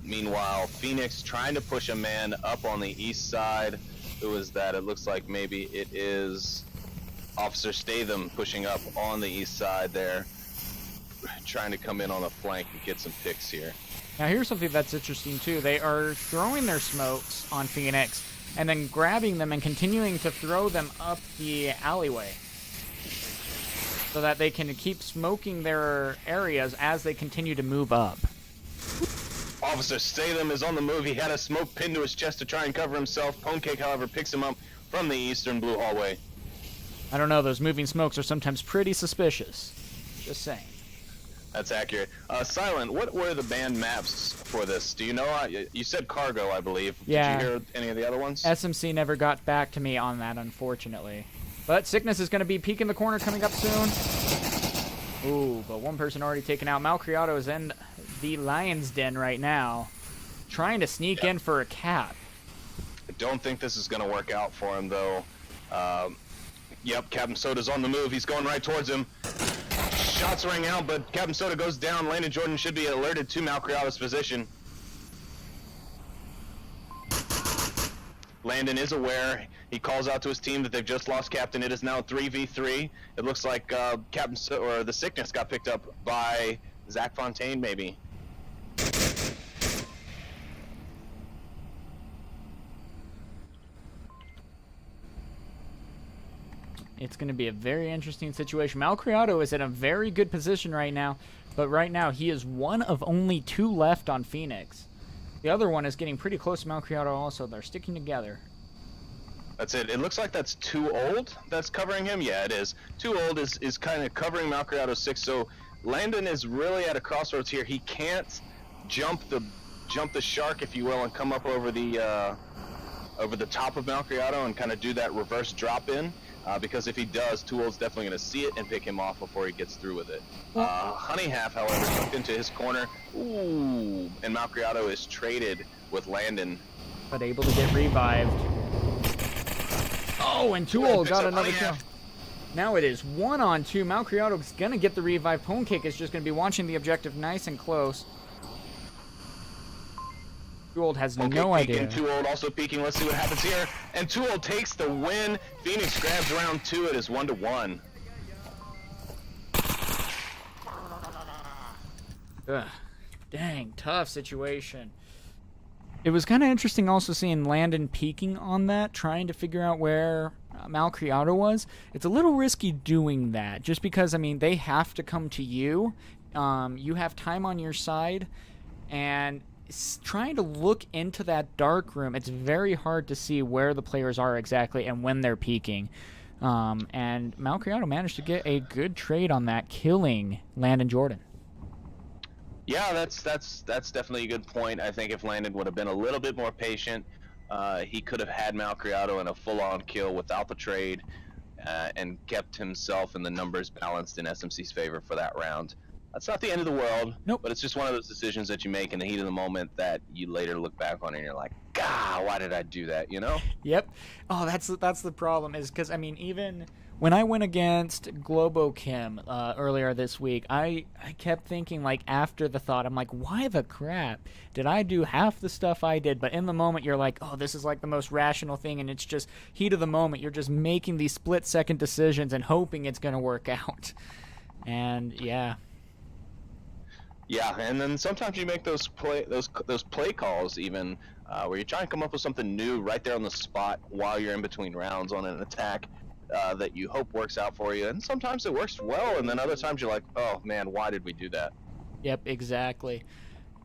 Meanwhile, Phoenix trying to push a man up on the east side. Who is that? It looks like maybe it is Officer Statham pushing up on the east side there, trying to come in on the flank and get some picks here. Now here's something that's interesting too. They are throwing their smokes on Phoenix and then grabbing them and continuing to throw them up the alleyway so that they can keep smoking their areas as they continue to move up. Officer Statham is on the move. He had a smoke pinned to his chest to try and cover himself. Ponecake, however, picks him up from the eastern blue hallway. I don't know, those moving smokes are sometimes pretty suspicious. Just saying. That's accurate. Silent, what were the banned maps for this? Do you know? You said cargo, I believe. Yeah. Did you hear any of the other ones? SMC never got back to me on that, unfortunately. But Sickness is going to be peeking the corner coming up soon. Ooh, but one person already taken out. Malcriado is in the Lion's Den right now, trying to sneak in for a cap. I don't think this is going to work out for him, though. Yep, Captain Soda's on the move. He's going right towards him. Shots ring out, but Captain Soda goes down. Landon Jordan should be alerted to Malcriado's position. Landon is aware. He calls out to his team that they've just lost Captain. It is now 3v3. It looks like the Sickness got picked up by Zach Fontaine, maybe. It's going to be a very interesting situation. Malcriado is in a very good position right now, but right now he is one of only 2 left on Phoenix. The other one is getting pretty close to Malcriado also. They're sticking together. That's it. It looks like that's Too Old that's covering him. Yeah, it is. Too Old is kind of covering Malcriado 6, so Landon is really at a crossroads here. He can't jump the shark, if you will, and come up over the top of Malcriado and kind of do that reverse drop in. Because if he does, Too Old's definitely going to see it and pick him off before he gets through with it. Honey Half, however, tucked into his corner. Ooh, and Malcriado is traded with Landon. But able to get revived. Oh, and Too Old got another kill. Now it is 1-on-2. Malcriado's going to get the revive. Ponecake is just going to be watching the objective nice and close. Too Old has no idea. Too Old also peeking. Let's see what happens here. And Too Old takes the win. Phoenix grabs round 2. It is 1-1. Ugh. Dang, tough situation. It was kind of interesting also seeing Landon peeking on that, trying to figure out where Malcriado was. It's a little risky doing that, just because, I mean, they have to come to you. You have time on your side, and trying to look into that dark room, it's very hard to see where the players are exactly and when they're peeking. And Malcriado managed to get a good trade on that, killing Landon Jordan. Yeah, that's definitely a good point. I think if Landon would have been a little bit more patient, he could have had Malcriado in a full-on kill without the trade, and kept himself and the numbers balanced in SMC's favor for that round. That's not the end of the world, Nope. But it's just one of those decisions that you make in the heat of the moment that you later look back on and you're like, God, why did I do that, you know? Yep. Oh, that's the problem, is because, I mean, even when I went against Globo Kim earlier this week, I kept thinking, like, after the thought, I'm like, why the crap did I do half the stuff I did? But in the moment, you're like, oh, this is like the most rational thing, and it's just heat of the moment. You're just making these split-second decisions and hoping it's going to work out. And, yeah. Yeah, and then sometimes you make those play calls even where you try and come up with something new right there on the spot while you're in between rounds on an attack that you hope works out for you. And sometimes it works well, and then other times you're like, oh man, why did we do that? Yep, exactly.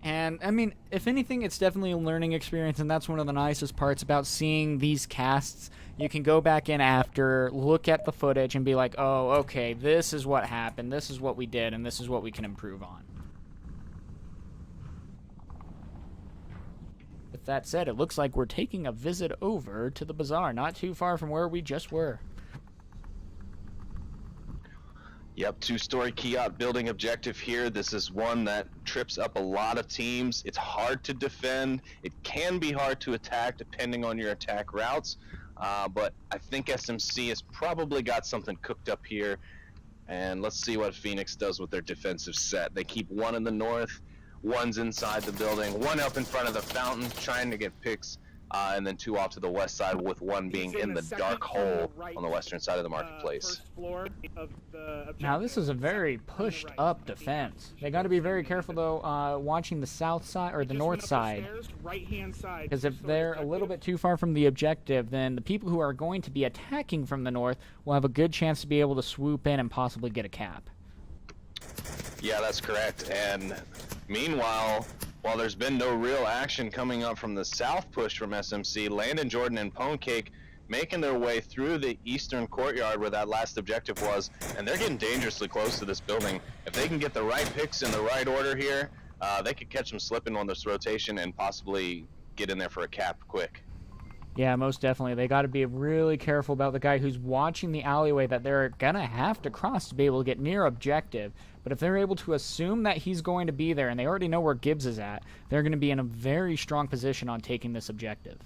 And, I mean, if anything, it's definitely a learning experience, and that's one of the nicest parts about seeing these casts. You can go back in after, look at the footage, and be like, oh, okay, this is what happened, this is what we did, and this is what we can improve on. With that said, it looks like we're taking a visit over to the bazaar, not too far from where we just were. Yep, two-story Kiot building objective here. This is one that trips up a lot of teams. It's hard to defend. It can be hard to attack depending on your attack routes. But I think SMC has probably got something cooked up here. And let's see what Phoenix does with their defensive set. They keep one in the north, one's inside the building, one up in front of the fountain trying to get picks, and then two off to the west side, with one being in the dark hole on the western side of the marketplace. Now this is a very pushed up defense. They got to be very careful though, watching the south side or the north side, because if they're a little bit too far from the objective, then the people who are going to be attacking from the north will have a good chance to be able to swoop in and possibly get a cap. Yeah, that's correct. And meanwhile, while there's been no real action coming up from the south push from SMC, Landon Jordan and Pwnecake making their way through the eastern courtyard where that last objective was, and they're getting dangerously close to this building. If they can get the right picks in the right order here, they could catch them slipping on this rotation and possibly get in there for a cap quick. Yeah, most definitely. They got to be really careful about the guy who's watching the alleyway that they're going to have to cross to be able to get near objective. But if they're able to assume that he's going to be there and they already know where Gibbs is at, they're going to be in a very strong position on taking this objective.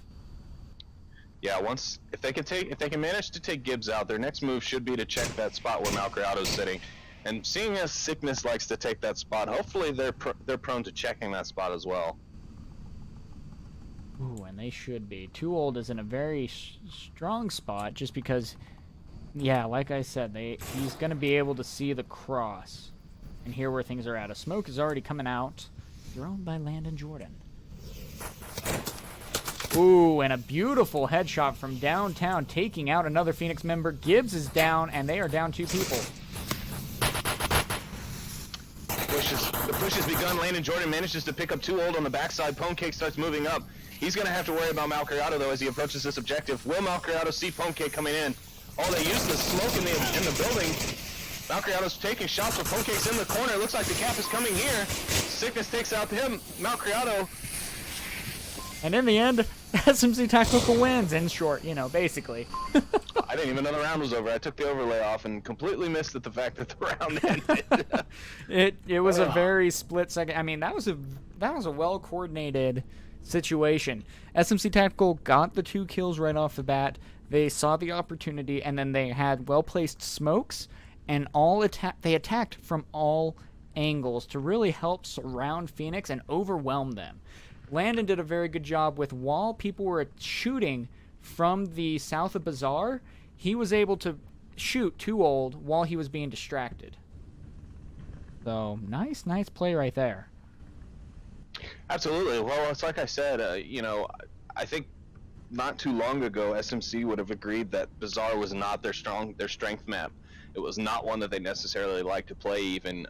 Yeah, if they can manage to take Gibbs out, their next move should be to check that spot where Malcriado's sitting. And seeing as Sickness likes to take that spot, hopefully they're prone to checking that spot as well. Ooh, and they should be. Too Old is in a very strong spot just because, yeah, like I said, he's going to be able to see the cross and hear where things are at. A smoke is already coming out, thrown by Landon Jordan. Ooh, and a beautiful headshot from downtown, taking out another Phoenix member. Gibbs is down, and they are down 2 people. The push has begun. Landon Jordan manages to pick up Too Old on the backside. Pwnecake starts moving up. He's going to have to worry about Malcriado, though, as he approaches this objective. Will Malcriado see Pwnecake coming in? Oh, they used the smoke in the building. Malcriado's taking shots, but Pwncake's in the corner. Looks like the cap is coming here. Sickness takes out him. Malcriado. And in the end, SMC Tactical wins, in short, basically. I didn't even know the round was over. I took the overlay off and completely missed the fact that the round ended. It was a very split second. I mean, that was a well-coordinated situation. SMC Tactical got the 2 kills right off the bat. They saw the opportunity, and then they had well-placed smokes, and they attacked from all angles to really help surround Phoenix and overwhelm them. Landon did a very good job with, while people were shooting from the south of Bazaar, he was able to shoot Too Old while he was being distracted. So, nice play right there. Absolutely. Well, it's like I said, I think not too long ago, SMC would have agreed that Bazaar was not their strength map. It was not one that they necessarily like to play even.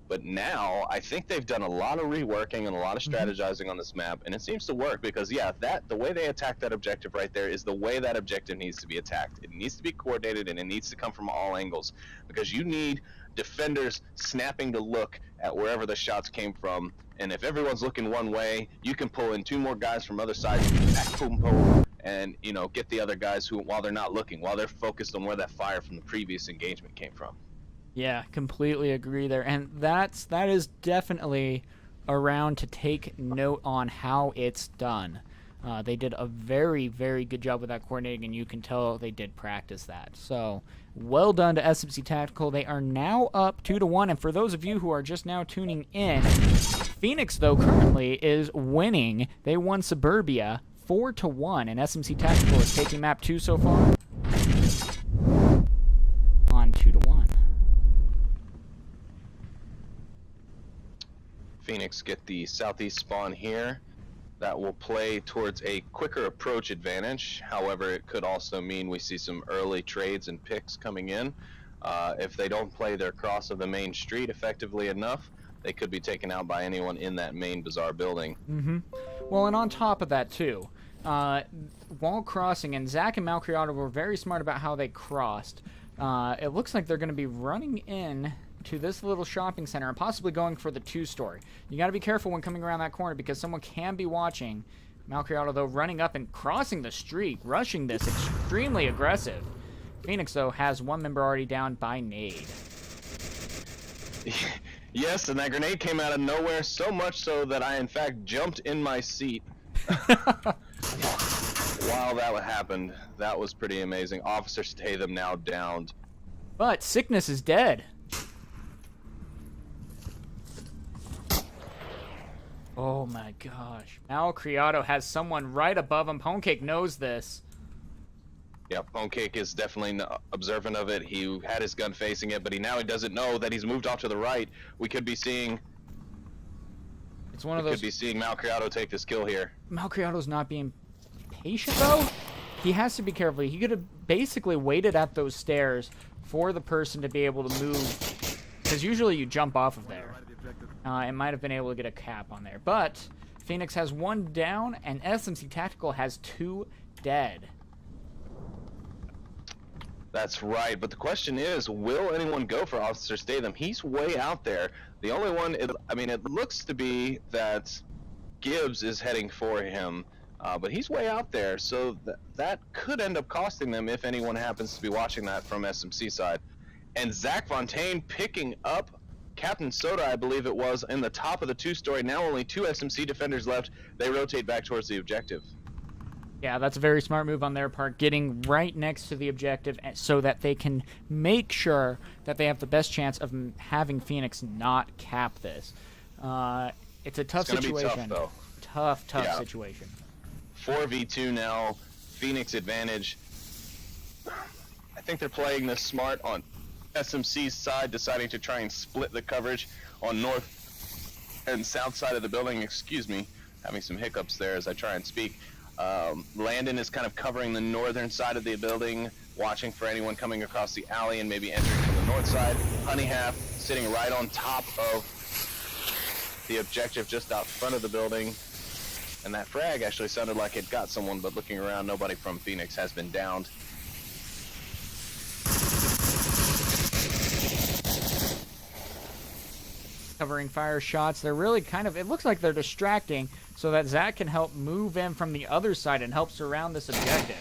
But now I think they've done a lot of reworking and a lot of strategizing on this map, and it seems to work because the way they attack that objective right there is the way that objective needs to be attacked. It needs to be coordinated and it needs to come from all angles because you need defenders snapping to look at wherever the shots came from. And if everyone's looking one way, you can pull in 2 more guys from other sides, boom, boom, and get the other guys who, while they're not looking, while they're focused on where that fire from the previous engagement came from. Yeah, completely agree there. And that is definitely around to take note on how it's done. They did a very, very good job with that coordinating, and you can tell they did practice that. So, well done to SMC Tactical. They are now up 2-1, and for those of you who are just now tuning in, Phoenix, though, currently is winning. They won Suburbia 4-1, and SMC Tactical is taking map 2 so far on 2-1. Phoenix get the southeast spawn here. That will play towards a quicker approach advantage. However, it could also mean we see some early trades and picks coming in. If they don't play their cross of the main street effectively enough, they could be taken out by anyone in that main Bazaar building. Well, and on top of that, too, wall crossing, and Zach and Malcriado were very smart about how they crossed. It looks like they're going to be running in to this little shopping center and possibly going for the 2-story. You got to be careful when coming around that corner because someone can be watching. Malcriado, though, running up and crossing the street, rushing this, extremely aggressive. Phoenix, though, has one member already down by nade. Yes, and that grenade came out of nowhere, so much so that I, in fact, jumped in my seat while that happened. That was pretty amazing. Officer Statham now downed. But Sickness is dead. Oh my gosh. Malcriado has someone right above him. Ponecake knows this. Yeah, Ponecake is definitely observant of it. He had his gun facing it, but he doesn't know that he's moved off to the right. We could be seeing... It's one of those... could be seeing Malcriado take this kill here. Malcriado's not being patient, though. He has to be careful. He could have basically waited at those stairs for the person to be able to move. Because usually you jump off of there. It might have been able to get a cap on there. But Phoenix has 1 down, and SMC Tactical has 2 dead. That's right, but the question is, will anyone go for Officer Statham? He's way out there. The only one, it looks to be that Gibbs is heading for him, but he's way out there, so that could end up costing them if anyone happens to be watching that from SMC side. And Zach Fontaine picking up Captain Soda, I believe it was, in the top of the 2-story. Now only 2 SMC defenders left. They rotate back towards the objective. Yeah, that's a very smart move on their part, getting right next to the objective so that they can make sure that they have the best chance of having Phoenix not cap this. It's a tough situation. Be tough, though. Tough yeah. Situation. 4v2 now, Phoenix advantage. I think they're playing this smart on SMC's side, deciding to try and split the coverage on north and south side of the building. Excuse me, having some hiccups there as I try and speak. Landon is kind of covering the northern side of the building, watching for anyone coming across the alley and maybe entering from the north side. Honeyhalf sitting right on top of the objective just out front of the building. And that frag actually sounded like it got someone, but looking around, nobody from Phoenix has been downed. Covering fire shots. They're really kind of, it looks like they're distracting so that Zach can help move in from the other side and help surround this objective.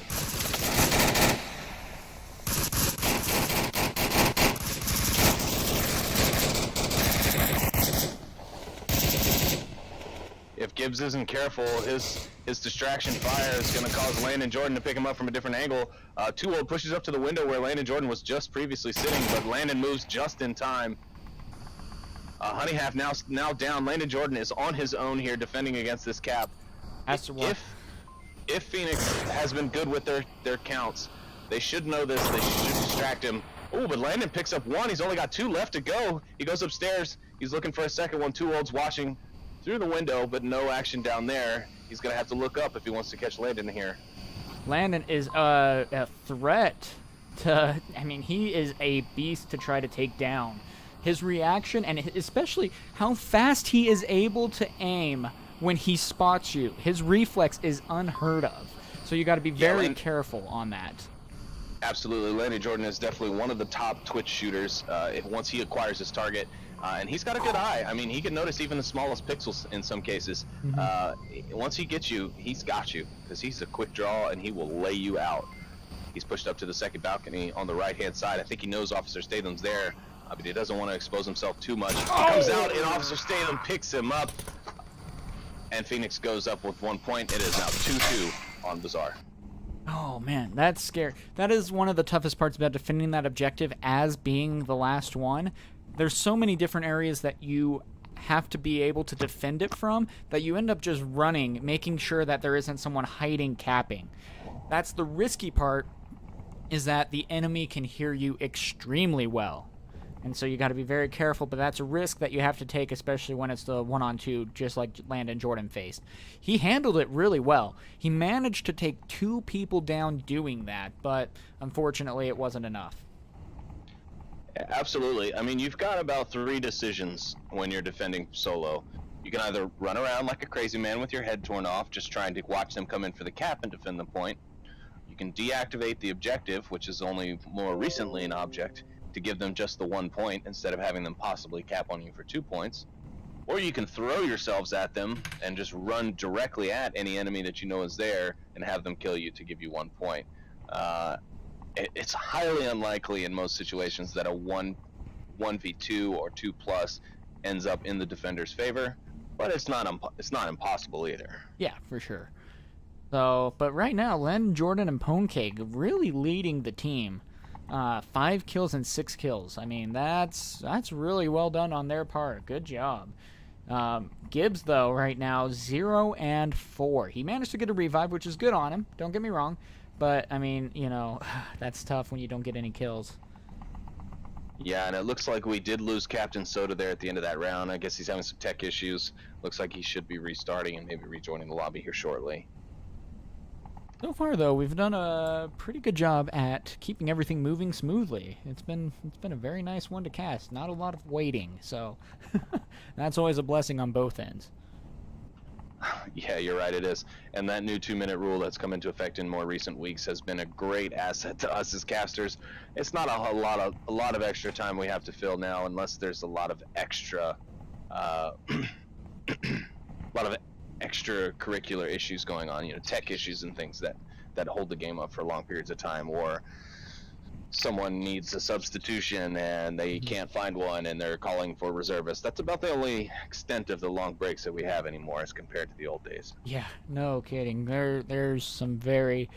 If Gibbs isn't careful, his distraction fire is going to cause Landon Jordan to pick him up from a different angle. Too Old pushes up to the window where Landon Jordan was just previously sitting, but Landon moves just in time. Honeyhalf now down. Landon Jordan is on his own here defending against this cap. Has to work. If Phoenix has been good with their counts, they should know this. They should distract him. Oh, but Landon picks up 1. He's only got 2 left to go. He goes upstairs. He's looking for a second one. Too Old's watching. through the window, but no action down there. He's going to have to look up if he wants to catch Landon here. Landon is a threat to, I mean, he is a beast to try to take down. His reaction, and especially how fast he is able to aim when he spots you. His reflex is unheard of. So you got to be very careful on that. Absolutely. Landon Jordan is definitely one of the top Twitch shooters once he acquires his target. And he's got a good eye. I mean, he can notice even the smallest pixels in some cases. Once he gets you, he's got you, because he's a quick draw and he will lay you out. He's pushed up to the second balcony on the right-hand side. I think he knows Officer Statham's there, but he doesn't want to expose himself too much. He comes out and Officer Statham picks him up. And Phoenix goes up with 1 point. It is now 2-2 on Bazaar. Oh, man, that's scary. That is one of the toughest parts about defending that objective as being the last one. There's so many different areas that you have to be able to defend it from that you end up just running, making sure that there isn't someone hiding capping. That's the risky part, is that the enemy can hear you extremely well. And so you got to be very careful, but that's a risk that you have to take, especially when it's the 1-on-2, just like Landon Jordan faced. He handled it really well. He managed to take 2 people down doing that, but unfortunately it wasn't enough. Absolutely. I mean, you've got about 3 decisions when you're defending solo. You can either run around like a crazy man with your head torn off, just trying to watch them come in for the cap and defend the point. You can deactivate the objective, which is only more recently an object, to give them just the 1 point instead of having them possibly cap on you for 2 points. Or you can throw yourselves at them and just run directly at any enemy that you know is there and have them kill you to give you 1 point. It's highly unlikely in most situations that a 1v2 or 2+ ends up in the defender's favor, but it's not impossible either. Yeah, for sure. So, but right now, Len, Jordan, and Ponecake really leading the team. 5 kills and 6 kills. I mean, that's really well done on their part. Good job. Gibbs, though, right now, 0 and 4. He managed to get a revive, which is good on him. Don't get me wrong. But, I mean, you know, that's tough when you don't get any kills. Yeah, and it looks like we did lose Captain Soda there at the end of that round. I guess he's having some tech issues. Looks like he should be restarting and maybe rejoining the lobby here shortly. So far, though, we've done a pretty good job at keeping everything moving smoothly. It's been a very nice one to cast. Not a lot of waiting, so that's always a blessing on both ends. Yeah, you're right, it is. And that new 2-minute rule that's come into effect in more recent weeks has been a great asset to us as casters. It's not a lot of extra time we have to fill now, unless there's a lot of extra extracurricular issues going on, you know, tech issues and things that hold the game up for long periods of time, or someone needs a substitution and they can't find one and they're calling for reservists. That's about the only extent of the long breaks that we have anymore as compared to the old days. Yeah, no kidding. There's some very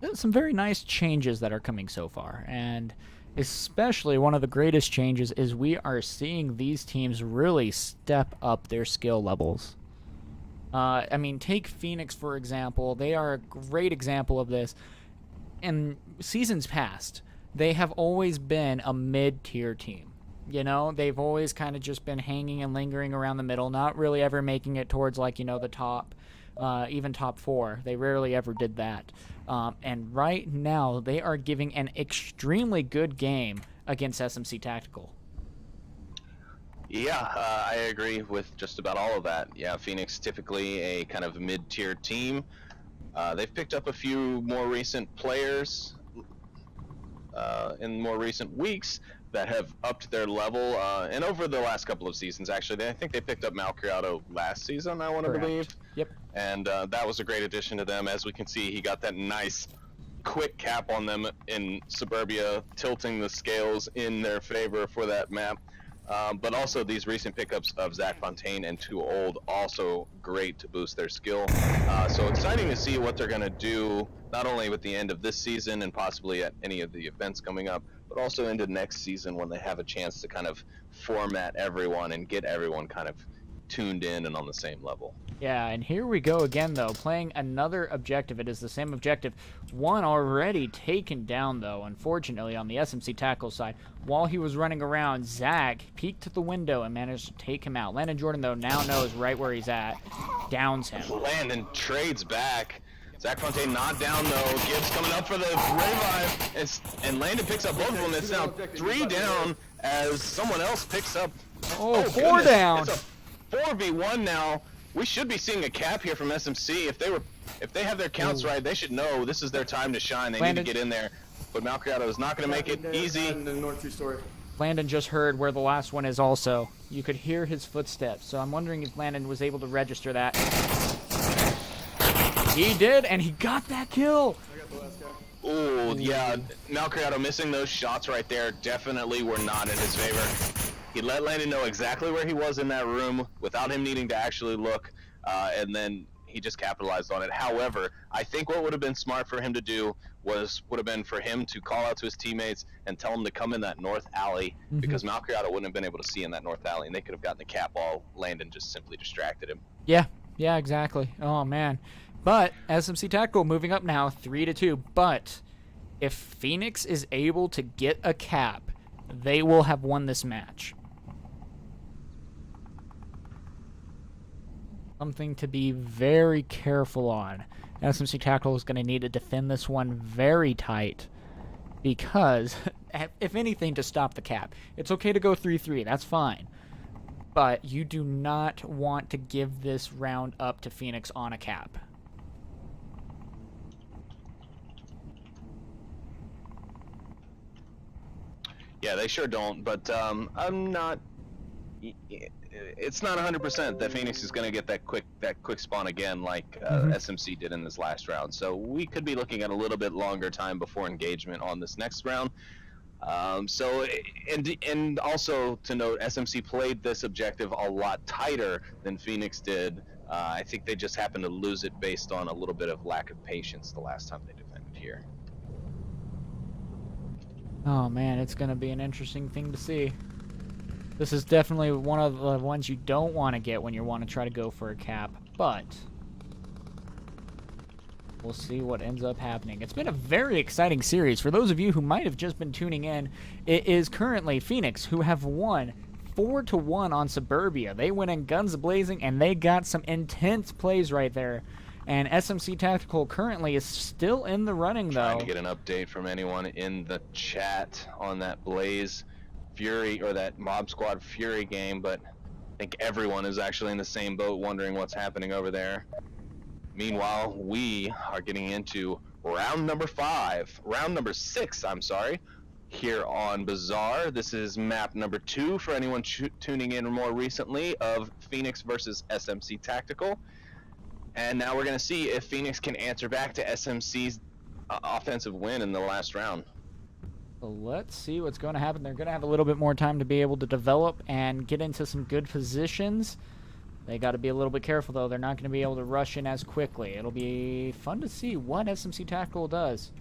nice changes that are coming so far, and especially one of the greatest changes is we are seeing these teams really step up their skill levels. I mean, take Phoenix, for example. They are a great example of this. In seasons past, they have always been a mid-tier team. You know, they've always kind of just been hanging and lingering around the middle, not really ever making it towards, like, you know, the top, even top 4. They rarely ever did that. And right now, they are giving an extremely good game against SMC Tactical. Yeah, I agree with just about all of that. Yeah, Phoenix typically a kind of mid-tier team. They've picked up a few more recent players in more recent weeks that have upped their level. And over the last couple of seasons, actually, I think they picked up Malcriado last season, I want to believe. Yep. And that was a great addition to them. As we can see, he got that nice quick cap on them in Suburbia, tilting the scales in their favor for that map. But also these recent pickups of Zach Fontaine and Too Old, also great to boost their skill. So exciting to see what they're going to do, not only with the end of this season and possibly at any of the events coming up, but also into next season when they have a chance to kind of format everyone and get everyone kind of tuned in and on the same level. Yeah, and here we go again, though, playing another objective. It is the same objective. One already taken down, though, unfortunately, on the SMC tackle side. While he was running around, Zach peeked to the window and managed to take him out. Landon Jordan, though, now knows right where he's at. Downs him. Landon trades back. Zach Fontaine not down, though. Gibbs coming up for the revive. And Landon picks up both of them. It's now 3 down as someone else picks up. Oh, 4 goodness. down. It's a 4v1 now. We should be seeing a cap here from SMC. If they have their counts right, they should know this is their time to shine. They Landon. need to get in there. But Malcriado is not going to make it easy. Landon just heard where the last one is also. You could hear his footsteps, so I'm wondering if Landon was able to register that. He did, and he got that kill. Ooh, yeah, Malcriado missing those shots right there definitely were not in his favor. He let Landon know exactly where he was in that room without him needing to actually look, and then he just capitalized on it. However, I think what would have been smart for him to do would have been for him to call out to his teammates and tell them to come in that north alley, because Malcriado wouldn't have been able to see in that north alley, and they could have gotten the cap while Landon just simply distracted him. Yeah, exactly. Oh, man. But SMC Tactical moving up now, 3-2. But if Phoenix is able to get a cap, they will have won this match. Something to be very careful on. SMC Tactical is going to need to defend this one very tight because, if anything, to stop the cap. It's okay to go 3-3. That's fine. But you do not want to give this round up to Phoenix on a cap. Yeah, they sure don't, but I'm not. It's not 100% that Phoenix is going to get that quick spawn again, like SMC did in this last round. So we could be looking at a little bit longer time before engagement on this next round. And also to note, SMC played this objective a lot tighter than Phoenix did. I think they just happened to lose it based on a little bit of lack of patience the last time they defended here. Oh man, it's going to be an interesting thing to see. This is definitely one of the ones you don't want to get when you want to try to go for a cap, but we'll see what ends up happening. It's been a very exciting series. For those of you who might have just been tuning in, it is currently Phoenix who have won 4-1 on Suburbia. They went in guns blazing, and they got some intense plays right there. And SMC Tactical currently is still in the running, though. Trying to get an update from anyone in the chat on that Blaze Fury, or that Mob Squad Fury game, but I think everyone is actually in the same boat wondering what's happening over there. Meanwhile, we are getting into round number 6, I'm sorry, here on Bazaar. This is map number 2 for anyone tuning in more recently of Phoenix versus SMC Tactical. And now we're going to see if Phoenix can answer back to SMC's offensive win in the last round. So let's see what's going to happen. They're going to have a little bit more time to be able to develop and get into some good positions. They got to be a little bit careful, though. They're not going to be able to rush in as quickly. It'll be fun to see what SMC Tactical does.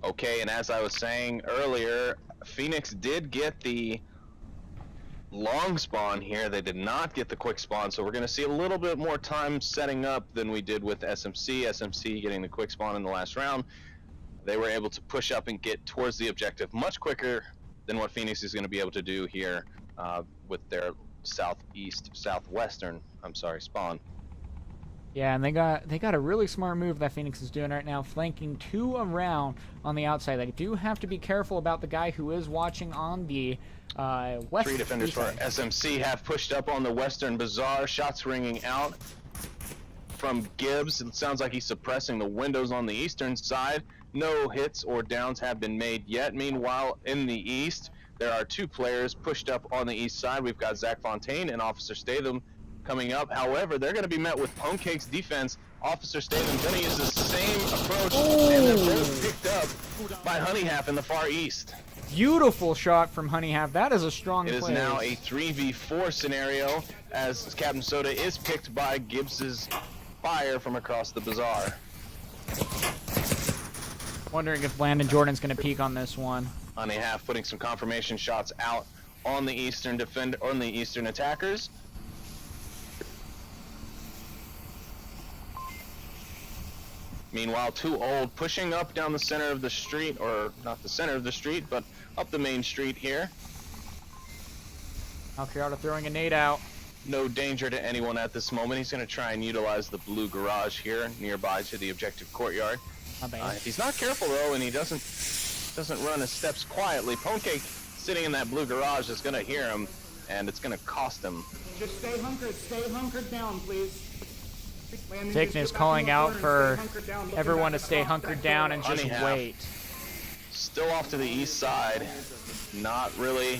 Okay, and as I was saying earlier, Phoenix did get the long spawn here. They did not get the quick spawn, so we're going to see a little bit more time setting up than we did with SMC. SMC getting the quick spawn in the last round. They were able to push up and get towards the objective much quicker than what Phoenix is going to be able to do here with their southwestern spawn. Yeah, and they got a really smart move that Phoenix is doing right now, flanking 2 around on the outside. They do have to be careful about the guy who is watching on the west. 3 defenders for SMC have pushed up on the western Bazaar. Shots ringing out from Gibbs. It sounds like he's suppressing the windows on the eastern side. No hits or downs have been made yet. Meanwhile, in the east, there are 2 players pushed up on the east side. We've got Zach Fontaine and Officer Statham coming up. However, they're going to be met with Pone Cake's defense. Officer Statham's going to use the same approach, and they're both picked up by Honey Half in the far east. Beautiful shot from Honey Half. That is a strong play. It is now a 3v4 scenario as Captain Soda is picked by Gibbs's fire from across the Bazaar. Wondering if Landon Jordan's going to peek on this one. Honey Half putting some confirmation shots out on the eastern attackers. Meanwhile, Too Old pushing up down the center of the street, or not the center of the street, but up the main street here. Malcriado throwing a nade out. No danger to anyone at this moment. He's going to try and utilize the blue garage here nearby to the objective courtyard. If he's not careful though, and he doesn't run his steps quietly, Pancake sitting in that blue garage is going to hear him, and it's going to cost him. Just stay hunkered down, please. Landon, Taken is calling out for everyone to stay hunkered down and just Honeyhalf. wait. Still off to the east side, not really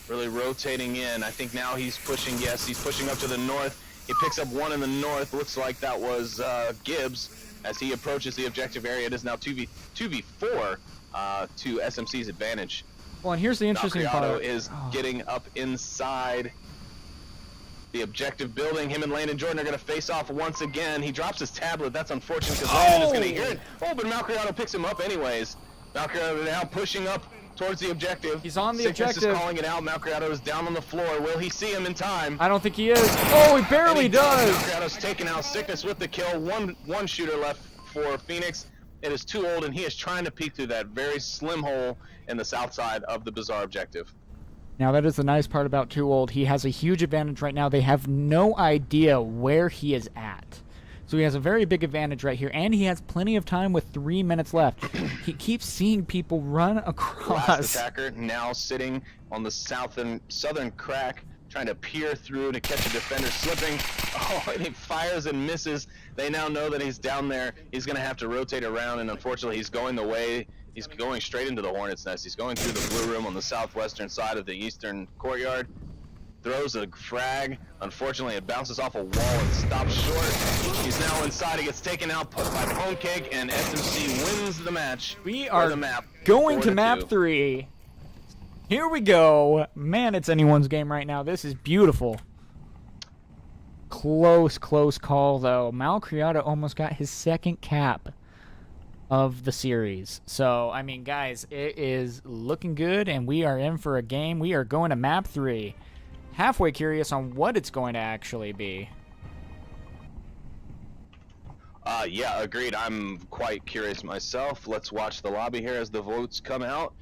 rotating in. I think now he's pushing, yes, he's pushing up to the north. He picks up one in the north. Looks like that was Gibbs as he approaches the objective area. It is now 2v4 to SMC's advantage. Well, and here's the interesting Malcriado part. is getting up inside the objective building. Him and Landon Jordan are going to face off once again. He drops his tablet. That's unfortunate because Landon is going to hear it. Oh, but Malcriado picks him up anyways. Malcriado now pushing up towards the objective. He's on the Sickness objective. is calling it out. Malcriado is down on the floor. Will he see him in time? I don't think he is. Oh, he barely does. Malcriado's taken out. Sickness with the kill. One shooter left for Phoenix. It is Too Old, and he is trying to peek through that very slim hole in the south side of the Bazaar objective. Now, that is the nice part about Too Old. He has a huge advantage right now. They have no idea where he is at. So he has a very big advantage right here, and he has plenty of time with 3 minutes left. He keeps seeing people run across. Last attacker now sitting on the southern crack, trying to peer through to catch a defender slipping. Oh, and he fires and misses. They now know that he's down there. He's going to have to rotate around, and unfortunately he's going the way. He's going straight into the Hornet's Nest. He's going through the blue room on the southwestern side of the eastern courtyard. Throws a frag. Unfortunately, it bounces off a wall and stops short. He's now inside. He gets taken out by Pancake, and SMC wins the match. We or are the map, going to 4-2. map 3. Here we go. Man, it's anyone's game right now. This is beautiful. Close call, though. Malcriado almost got his second cap of the series. So, I mean, guys, it is looking good, and we are in for a game. We are going to map 3. Halfway curious on what it's going to actually be. Yeah, agreed. I'm quite curious myself. Let's watch the lobby here as the votes come out.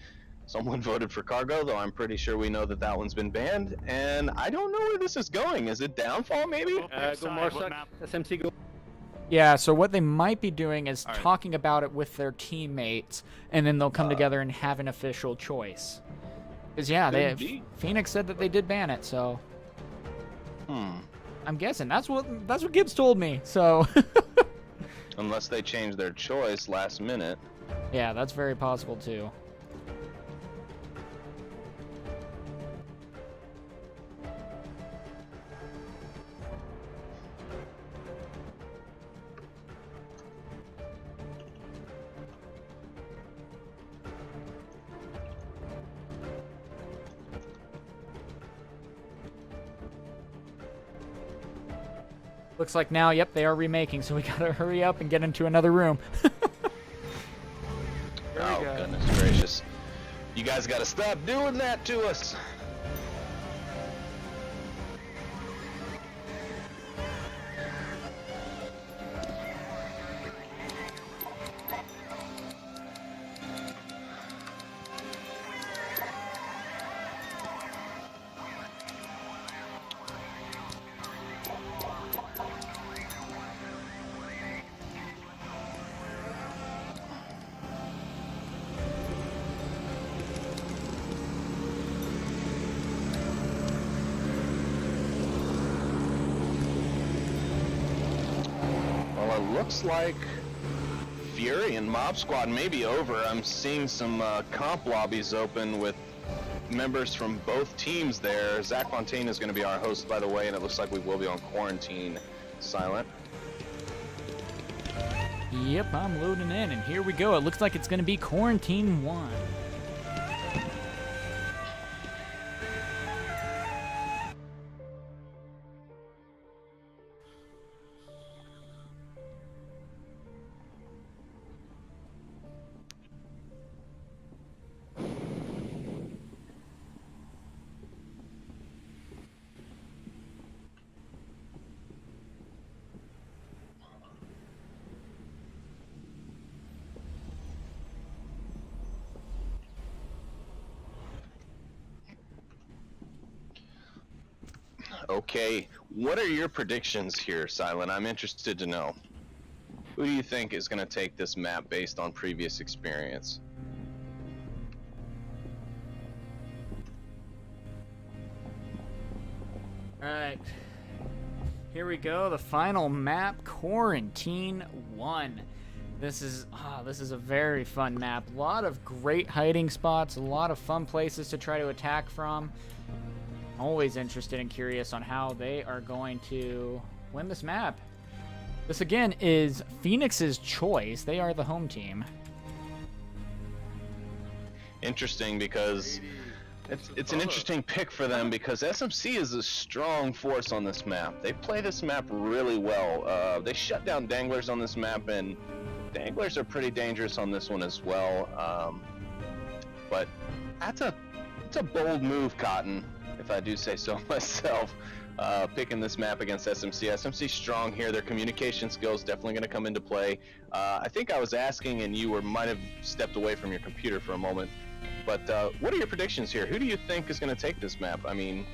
Someone voted for Cargo, though I'm pretty sure we know that that one's been banned. And I don't know where this is going. Is it Downfall, maybe? Go Marsuck, SMC go. Yeah, so what they might be doing is talking about it with their teammates, and then they'll come together and have an official choice. Because, yeah, Phoenix said that they did ban it, so... I'm guessing. That's what Gibbs told me, so... Unless they change their choice last minute. Yeah, that's very possible, too. Looks like now, yep, they are remaking, so we gotta hurry up and get into another room. Oh, goodness gracious. You guys gotta stop doing that to us. Looks like Fury and Mob Squad may be over. I'm seeing some comp lobbies open with members from both teams there. Zach Fontaine is going to be our host, by the way, and it looks like we will be on quarantine silent. Yep, I'm loading in, and here we go. It looks like it's going to be Quarantine 1. Okay, what are your predictions here, Silent? I'm interested to know. Who do you think is going to take this map based on previous experience? Alright. Here we go, the final map, Quarantine 1. This is a very fun map. A lot of great hiding spots, a lot of fun places to try to attack from. Always interested and curious on how they are going to win this map. This again is Phoenix's choice. They are the home team. Interesting, because it's an interesting pick for them, because SMC is a strong force on this map. They play this map really well. They shut down Danglers on this map, and Danglers are pretty dangerous on this one as well. But that's a bold move, Cotton, if I do say so myself. Picking this map against SMC. SMC strong here. Their communication skills definitely going to come into play. I think I was asking, and you might have stepped away from your computer for a moment. But what are your predictions here? Who do you think is going to take this map? I mean,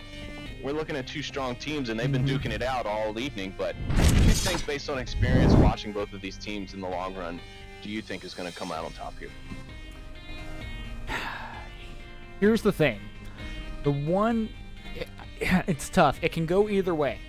we're looking at two strong teams, and they've been duking it out all evening. But who do you think, based on experience watching both of these teams in the long run, do you think is going to come out on top here? Here's the thing. It's tough. It can go either way.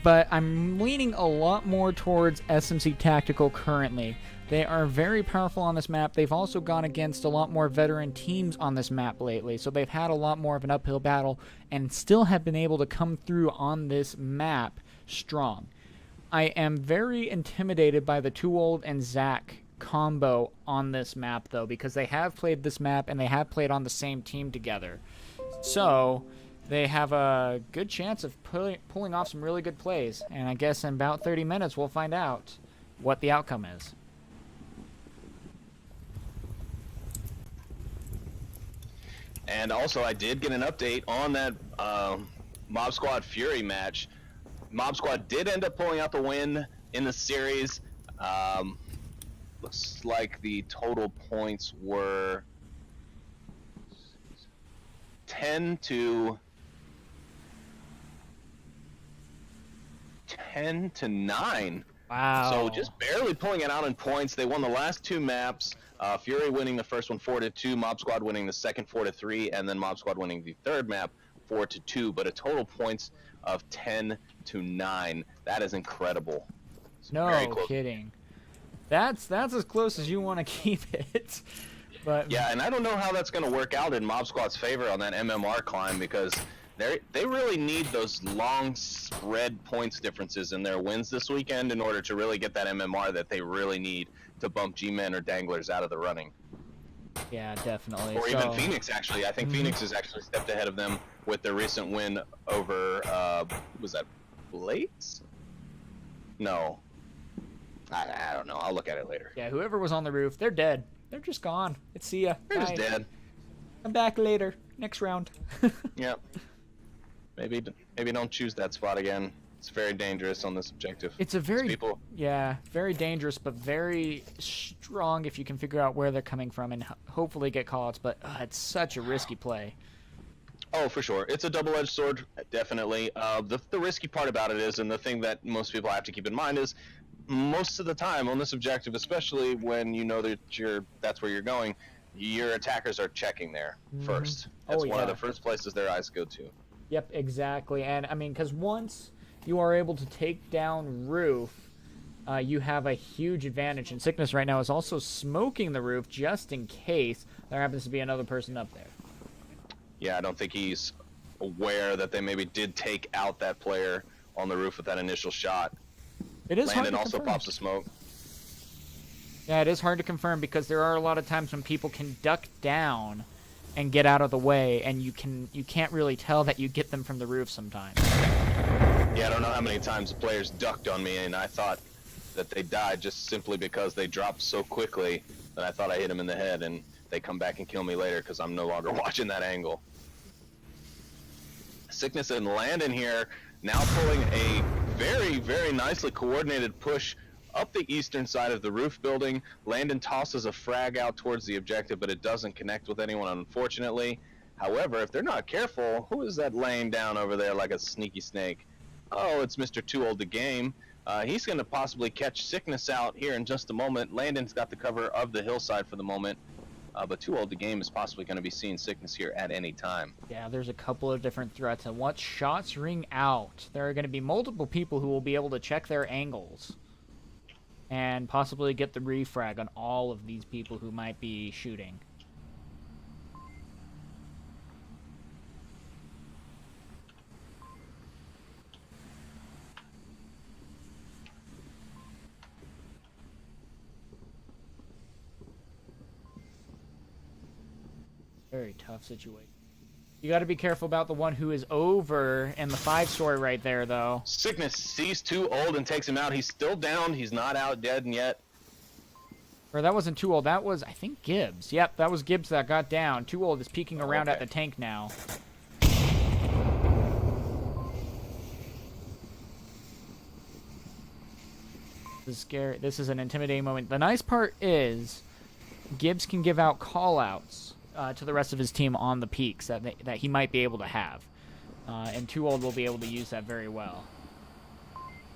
But I'm leaning a lot more towards SMC Tactical currently. They are very powerful on this map. They've also gone against a lot more veteran teams on this map lately, so they've had a lot more of an uphill battle and still have been able to come through on this map strong. I am very intimidated by the Too Old and Zach combo on this map, though, because they have played this map and they have played on the same team together. So they have a good chance of pulling off some really good plays, and I guess in about 30 minutes we'll find out what the outcome is. And also, I did get an update on that Mob Squad Fury match. Mob Squad did end up pulling out the win in the series. Looks like the total points were 10 to 9. Wow. So just barely pulling it out in points. They won the last two maps. Fury winning the first one 4-2, Mob Squad winning the second 4-3, and then Mob Squad winning the third map 4-2. But a total points of 10 to 9. That is incredible. It's no kidding. That's as close as you want to keep it. But yeah, and I don't know how that's going to work out in Mob Squad's favor on that MMR climb, because they really need those long spread points differences in their wins this weekend in order to really get that MMR that they really need to bump G-Men or Danglers out of the running. Yeah, definitely. Or even Phoenix, actually. I think Phoenix has actually stepped ahead of them with their recent win over, was that Blades? No. I don't know. I'll look at it later. Yeah, whoever was on the roof, they're dead. They're just gone. It's see ya. They're Bye. just dead. I'm back later. Next round. Yep. Maybe don't choose that spot again. It's very dangerous on this objective. It's a very very dangerous, but very strong if you can figure out where they're coming from and hopefully get callouts. But it's such a risky play. Oh, for sure. It's a double-edged sword, definitely. The risky part about it is, and the thing that most people have to keep in mind is, most of the time on this objective, especially when you know that that's where you're going, your attackers are checking there first. That's one of the first places their eyes go to. Yep, exactly. And I mean, because once you are able to take down roof, you have a huge advantage. And Sickness right now is also smoking the roof just in case there happens to be another person up there. Yeah, I don't think he's aware that they maybe did take out that player on the roof with that initial shot. It is Landon hard to also confirm. pops a smoke. Yeah, it is hard to confirm because there are a lot of times when people can duck down and get out of the way, and you can't really tell that you get them from the roof sometimes. Yeah, I don't know how many times the players ducked on me, and I thought that they died just simply because they dropped so quickly that I thought I hit them in the head, and they come back and kill me later because I'm no longer watching that angle. Sickness and Landon here now pulling a very, very nicely coordinated push up the eastern side of the roof building. Landon tosses a frag out towards the objective, but it doesn't connect with anyone, unfortunately. However, if they're not careful, who is that laying down over there like a sneaky snake? Oh, it's Mr. Too Old to Game. He's going to possibly catch Sickness out here in just a moment. Landon's got the cover of the hillside for the moment. But Too Old to Game is possibly going to be seeing Sickness here at any time. Yeah, there's a couple of different threats, and once shots ring out, there are going to be multiple people who will be able to check their angles and possibly get the refrag on all of these people who might be shooting. Very tough situation. You got to be careful about the one who is over in the 5-story right there, though. Sickness sees Too Old and takes him out. He's still down. He's not out dead yet. Or that wasn't Too Old. That was, I think, Gibbs. Yep, that was Gibbs that got down. Too Old is peeking around at the tank now. This is scary. This is an intimidating moment. The nice part is Gibbs can give out call-outs to the rest of his team on the peaks that he might be able to have. And Too Old will be able to use that very well.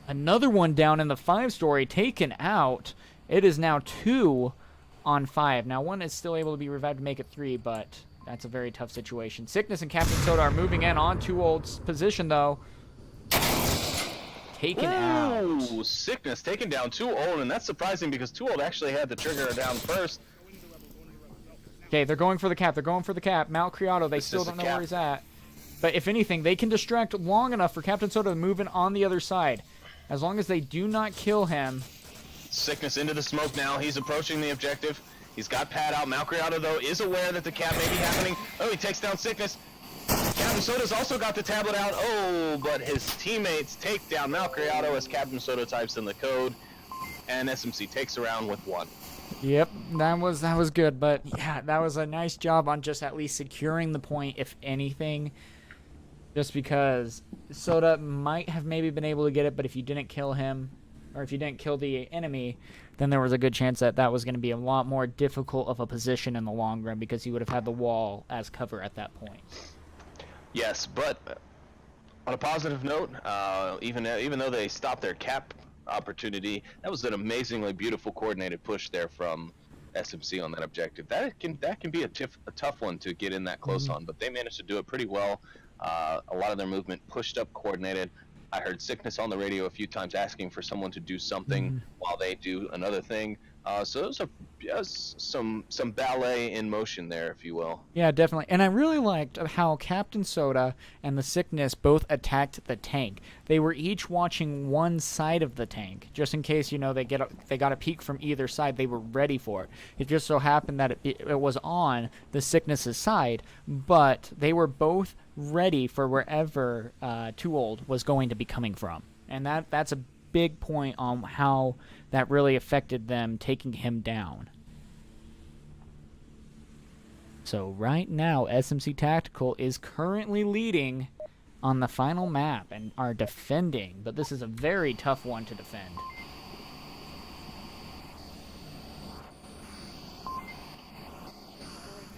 Another one down in the 5-story taken out. It is now 2 on 5. Now, one is still able to be revived to make it 3, but that's a very tough situation. Sickness and Captain Soda are moving in on Too Old's position, though. Taken out. Sickness taken down Too Old, and that's surprising because Too Old actually had the trigger down first. Okay, they're going for the cap. They're going for the cap. Malcriado, they still don't know where he's at. But if anything, they can distract long enough for Captain Soda to move in on the other side. As long as they do not kill him. Sickness into the smoke now. He's approaching the objective. He's got Pad out. Malcriado, though, is aware that the cap may be happening. Oh, he takes down Sickness. Captain Soda's also got the tablet out. Oh, but his teammates take down Malcriado as Captain Soda types in the code. And SMC takes around with 1. Yep, that was good, but yeah, that was a nice job on just at least securing the point, if anything. Just because Soda might have maybe been able to get it, but if you didn't kill him, or if you didn't kill the enemy, then there was a good chance that that was going to be a lot more difficult of a position in the long run because he would have had the wall as cover at that point. Yes, but on a positive note, even though they stopped their cap opportunity, that was an amazingly beautiful coordinated push there from SMC on that objective. That can be a tough one to get in that close on, but they managed to do it pretty well. A lot of their movement pushed up, coordinated. I heard Sickness on the radio a few times asking for someone to do something while they do another thing. So it was some ballet in motion there, if you will. Yeah, definitely. And I really liked how Captain Soda and the Sickness both attacked the tank. They were each watching one side of the tank, just in case, they got a peek from either side. They were ready for it. It just so happened that it was on the Sickness's side, but they were both ready for wherever Too Old was going to be coming from. And that's a big point on how that really affected them taking him down. So right now, SMC Tactical is currently leading on the final map and are defending, but this is a very tough one to defend.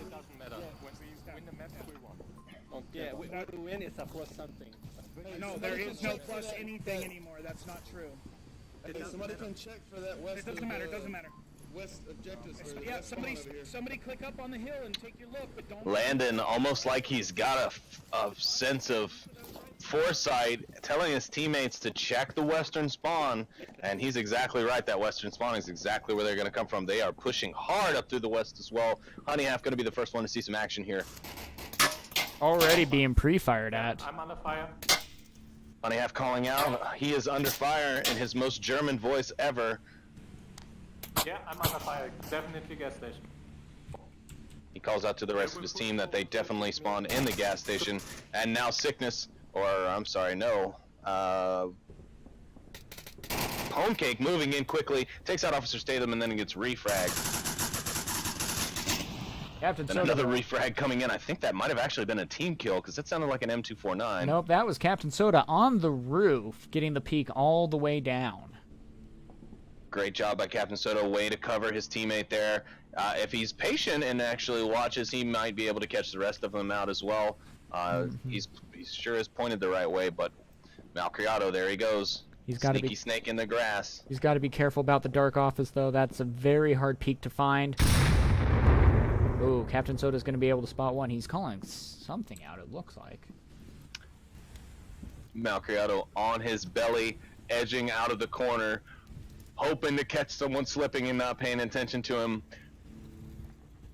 It doesn't matter. When we win the match, we won. Yeah, we win is a plus something. No, there is no plus anything anymore. That's not true. Somebody can check for that west. It doesn't matter. It doesn't matter. West objectives. Yeah, somebody click up on the hill and take your look, but don't. Landon, almost like he's got a sense of foresight, telling his teammates to check the western spawn, and he's exactly right. That western spawn is exactly where they're going to come from. They are pushing hard up through the west as well. Honeyhalf going to be the first one to see some action here. Already being pre-fired at. I'm under fire. Honeyhalf calling out. He is under fire in his most German voice ever. Yeah, I'm under fire. Definitely gas station. He calls out to the rest of his team that they definitely spawned in the gas station. And now Sickness, or I'm sorry, no. Homecake moving in quickly, takes out Officer Statham, and then he gets refragged. Captain Then Soda. another refrag coming in. I think that might have actually been a team kill, because that sounded like an M249. Nope, that was Captain Soda on the roof, getting the peak all the way down. Great job by Captain Soda, way to cover his teammate there. If he's patient and actually watches, he might be able to catch the rest of them out as well. He sure is pointed the right way, but Malcriado, there he goes. He's got to Sneaky be snake in the grass. He's got to be careful about the dark office, though. That's a very hard peak to find. Oh, Captain Soda's going to be able to spot one. He's calling something out, it looks like. Malcriado on his belly, edging out of the corner, hoping to catch someone slipping and not paying attention to him.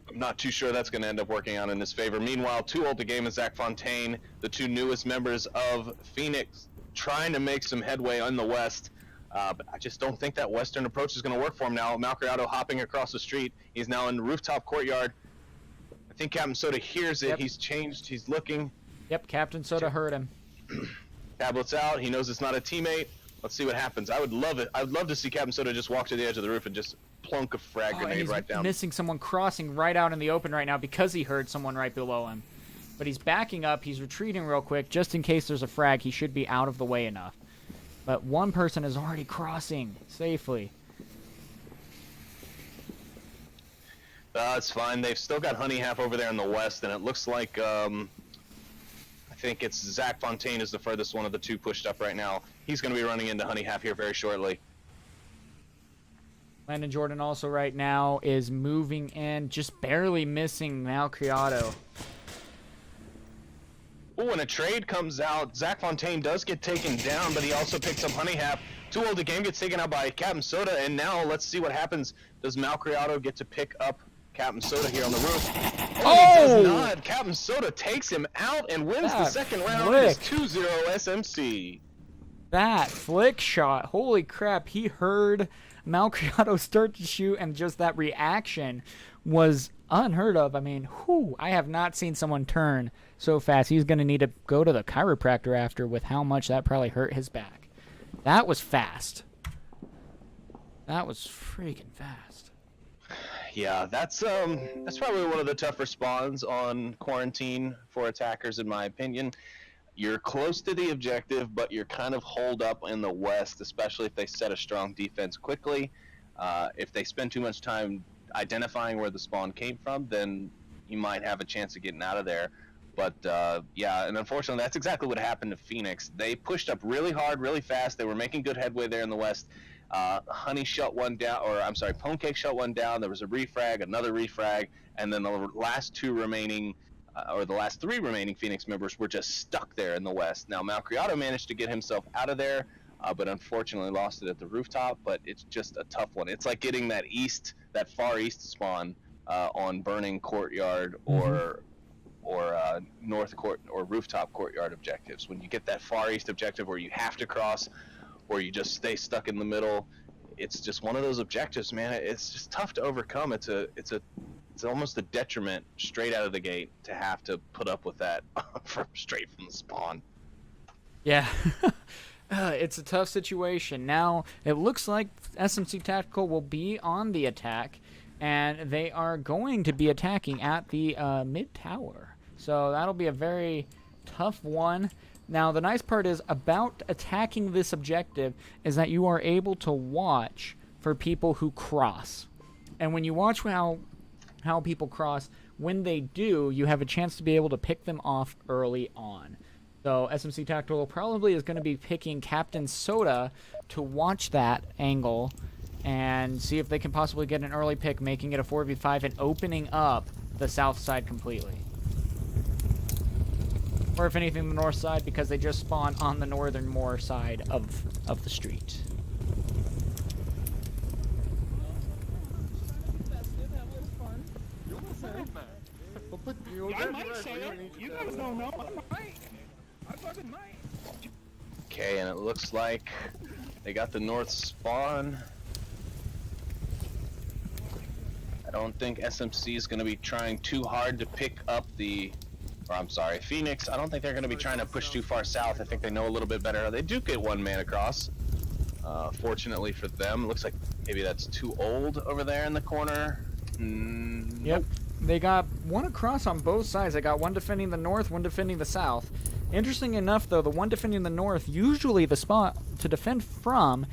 I'm not too sure that's going to end up working out in his favor. Meanwhile, Too Old to Game and Zach Fontaine, the two newest members of Phoenix, trying to make some headway on the west. But I just don't think that western approach is going to work for him now. Malcriado hopping across the street. He's now in the rooftop courtyard. I think Captain Soda hears it. Yep. He's changed. He's looking. Yep, Captain Soda heard him. Tablets out. He knows it's not a teammate. Let's see what happens. I would love it. I would love to see Captain Soda just walk to the edge of the roof and just plunk a frag And grenade he's right down. missing someone crossing right out in the open right now because he heard someone right below him. But he's backing up. He's retreating real quick just in case there's a frag. He should be out of the way enough. But one person is already crossing safely. It's fine. They've still got Honey Half over there in the west, and it looks like I think it's Zach Fontaine is the furthest one of the two pushed up right now. He's going to be running into Honey Half here very shortly. Landon Jordan also right now is moving in, just barely missing Malcriado. Oh, and a trade comes out. Zach Fontaine does get taken down, but he also picks up Honey Half. Too Old to Game gets taken out by Captain Soda, and now let's see what happens. Does Malcriado get to pick up Captain Soda here on the roof? Oh! He does not. Captain Soda takes him out and wins the second round. It's 2-0 SMC. That flick shot, holy crap, he heard Malcriado start to shoot, and just that reaction was unheard of. I mean, I have not seen someone turn so fast. He's going to need to go to the chiropractor after with how much that probably hurt his back. That was fast. That was freaking fast. Yeah, that's probably one of the tougher spawns on quarantine for attackers, in my opinion. You're close to the objective, but you're kind of holed up in the west, especially if they set a strong defense quickly. If they spend too much time identifying where the spawn came from, then you might have a chance of getting out of there. But yeah, and unfortunately, that's exactly what happened to Phoenix. They pushed up really hard, really fast. They were making good headway there in the west. Honey shut one down, or I'm sorry, Pwnecake shut one down. There was a refrag, another refrag, and then the last two remaining, or the last three remaining Phoenix members were just stuck there in the west. Now Malcriado managed to get himself out of there, but unfortunately lost it at the rooftop. But it's just a tough one. It's like getting that far east spawn on Burning Courtyard or North Court or Rooftop Courtyard objectives. When you get that far east objective where you have to cross, or you just stay stuck in the middle, it's just one of those objectives, man. It's just tough to overcome. It's almost a detriment straight out of the gate to have to put up with that straight from the spawn. Yeah. It's a tough situation. Now, it looks like SMC Tactical will be on the attack, and they are going to be attacking at the mid tower. So that'll be a very tough one. Now, the nice part is about attacking this objective is that you are able to watch for people who cross. And when you watch how people cross, when they do, you have a chance to be able to pick them off early on. So SMC Tactical probably is going to be picking Captain Soda to watch that angle and see if they can possibly get an early pick, making it a 4v5 and opening up the south side completely. Or if anything, the north side, because they just spawn on the northernmost side of the street. I might say it. You guys don't know. I might. I fucking might. Okay, and it looks like they got the north spawn. I don't think SMC is going to be trying too hard to pick up Phoenix. I don't think they're going to be trying to push too far south. I think they know a little bit better. They do get one man across. Fortunately for them, it looks like maybe that's Too Old over there in the corner. Yep. They got one across on both sides. They got one defending the north, one defending the south. Interesting enough, though, the one defending the north, usually the spot to defend from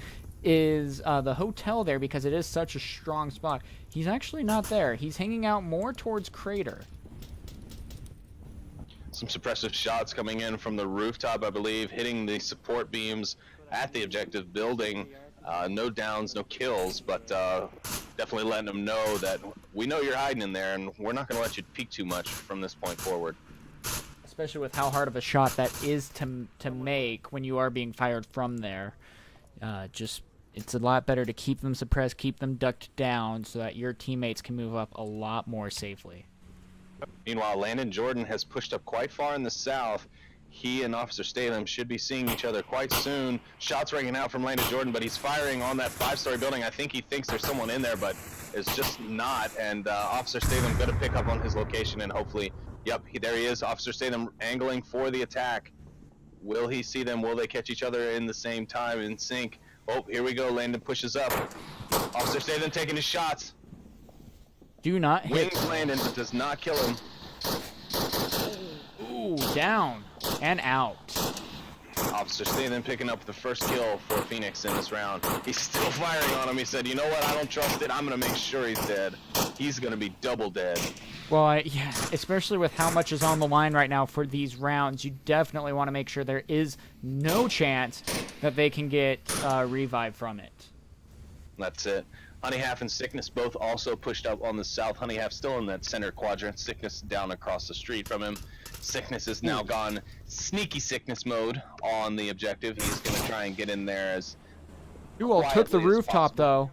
is the hotel there, because it is such a strong spot. He's actually not there. He's hanging out more towards Crater. Some suppressive shots coming in from the rooftop, I believe, hitting the support beams at the objective building. No downs, no kills, but definitely letting them know that we know you're hiding in there, and we're not going to let you peek too much from this point forward. Especially with how hard of a shot that is to make when you are being fired from there. It's a lot better to keep them suppressed, keep them ducked down, so that your teammates can move up a lot more safely. Meanwhile, Landon Jordan has pushed up quite far in the south. He and Officer Statham should be seeing each other quite soon. Shots ringing out from Landon Jordan, but he's firing on that 5-story building. I think he thinks there's someone in there, but it's just not. And Officer Statham going to pick up on his location, and hopefully, yep, there he is. Officer Statham angling for the attack. Will he see them? Will they catch each other in the same time in sync? Oh, here we go. Landon pushes up. Officer Statham taking his shots. Do not hit. Wings Landon, but does not kill him. Ooh, down and out. Officer Statham picking up the first kill for Phoenix in this round. He's still firing on him. He said, you know what, I don't trust it. I'm going to make sure he's dead. He's going to be double dead. Well, yeah, especially with how much is on the line right now for these rounds, you definitely want to make sure there is no chance that they can get revived from it. That's it. Honey Half and Sickness both also pushed up on the south. Honey Half still in that center quadrant. Sickness down across the street from him. Sickness has now gone sneaky sickness mode on the objective. He's going to try and get in there as Duel took the rooftop, though.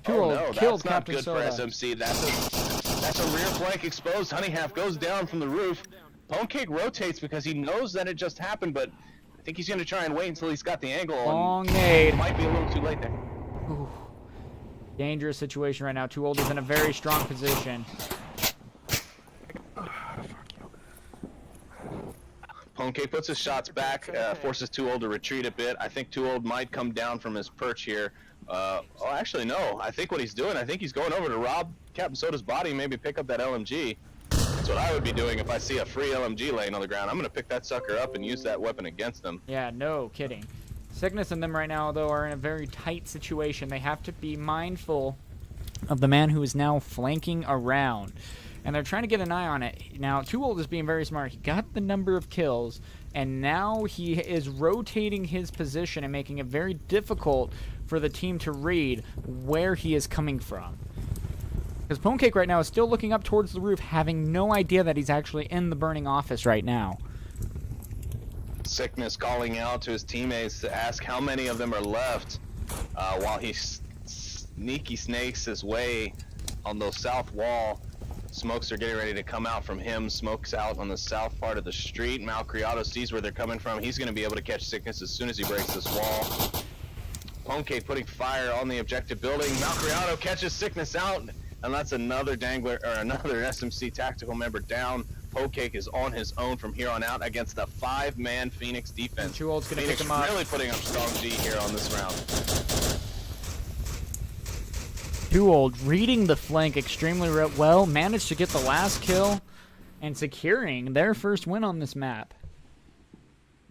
Oh no, killed that's not Captain good Soda. for SMC. That's a rear flank exposed. Honey Half goes down from the roof. Pone Cake rotates because he knows that it just happened, but I think he's going to try and wait until he's got the angle. Long nade. It might be a little too late there. Ooh. Dangerous situation right now. Too Old is in a very strong position. Pone Cake puts his shots back, forces Too Old to retreat a bit. I think Too Old might come down from his perch here. Oh, actually, no. I think what he's doing, I think he's going over to rob Captain Soda's body and maybe pick up that LMG. That's what I would be doing if I see a free LMG laying on the ground. I'm going to pick that sucker up and use that weapon against them. Yeah, no kidding. Sickness and them right now, though, are in a very tight situation. They have to be mindful of the man who is now flanking around. And they're trying to get an eye on it. Now, Too Old is being very smart. He got the number of kills, and now he is rotating his position and making it very difficult for the team to read where he is coming from. Because Pone Cake right now is still looking up towards the roof, having no idea that he's actually in the burning office right now. Sickness calling out to his teammates to ask how many of them are left while he sneaky snakes his way on the south wall. Smokes are getting ready to come out from him. Smokes out on the south part of the street. Malcriado sees where they're coming from. He's going to be able to catch Sickness as soon as he breaks this wall. Pone Cake putting fire on the objective building. Malcriado catches Sickness out, and that's another dangler or another SMC tactical member down. Pone Cake is on his own from here on out against the 5-man Phoenix defense. Too Old's gonna Phoenix pick him up. really putting up strong G here on this round. Too Old reading the flank extremely well, managed to get the last kill and securing their first win on this map.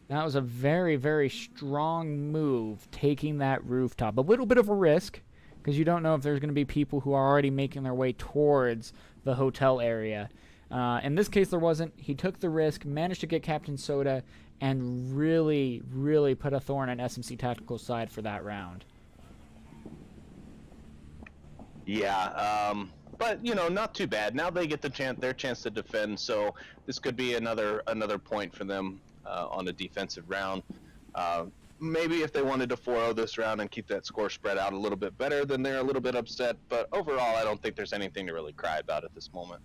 That was a very, very strong move, taking that rooftop. A little bit of a risk, because you don't know if there's going to be people who are already making their way towards the hotel area. In this case, there wasn't. He took the risk, managed to get Captain Soda, and really, really put a thorn on SMC Tactical's side for that round. Yeah, but you know, not too bad. Now they get their chance to defend, so this could be another point for them on a defensive round. Maybe if they wanted to 4-0 this round and keep that score spread out a little bit better, then they're a little bit upset. But overall, I don't think there's anything to really cry about at this moment.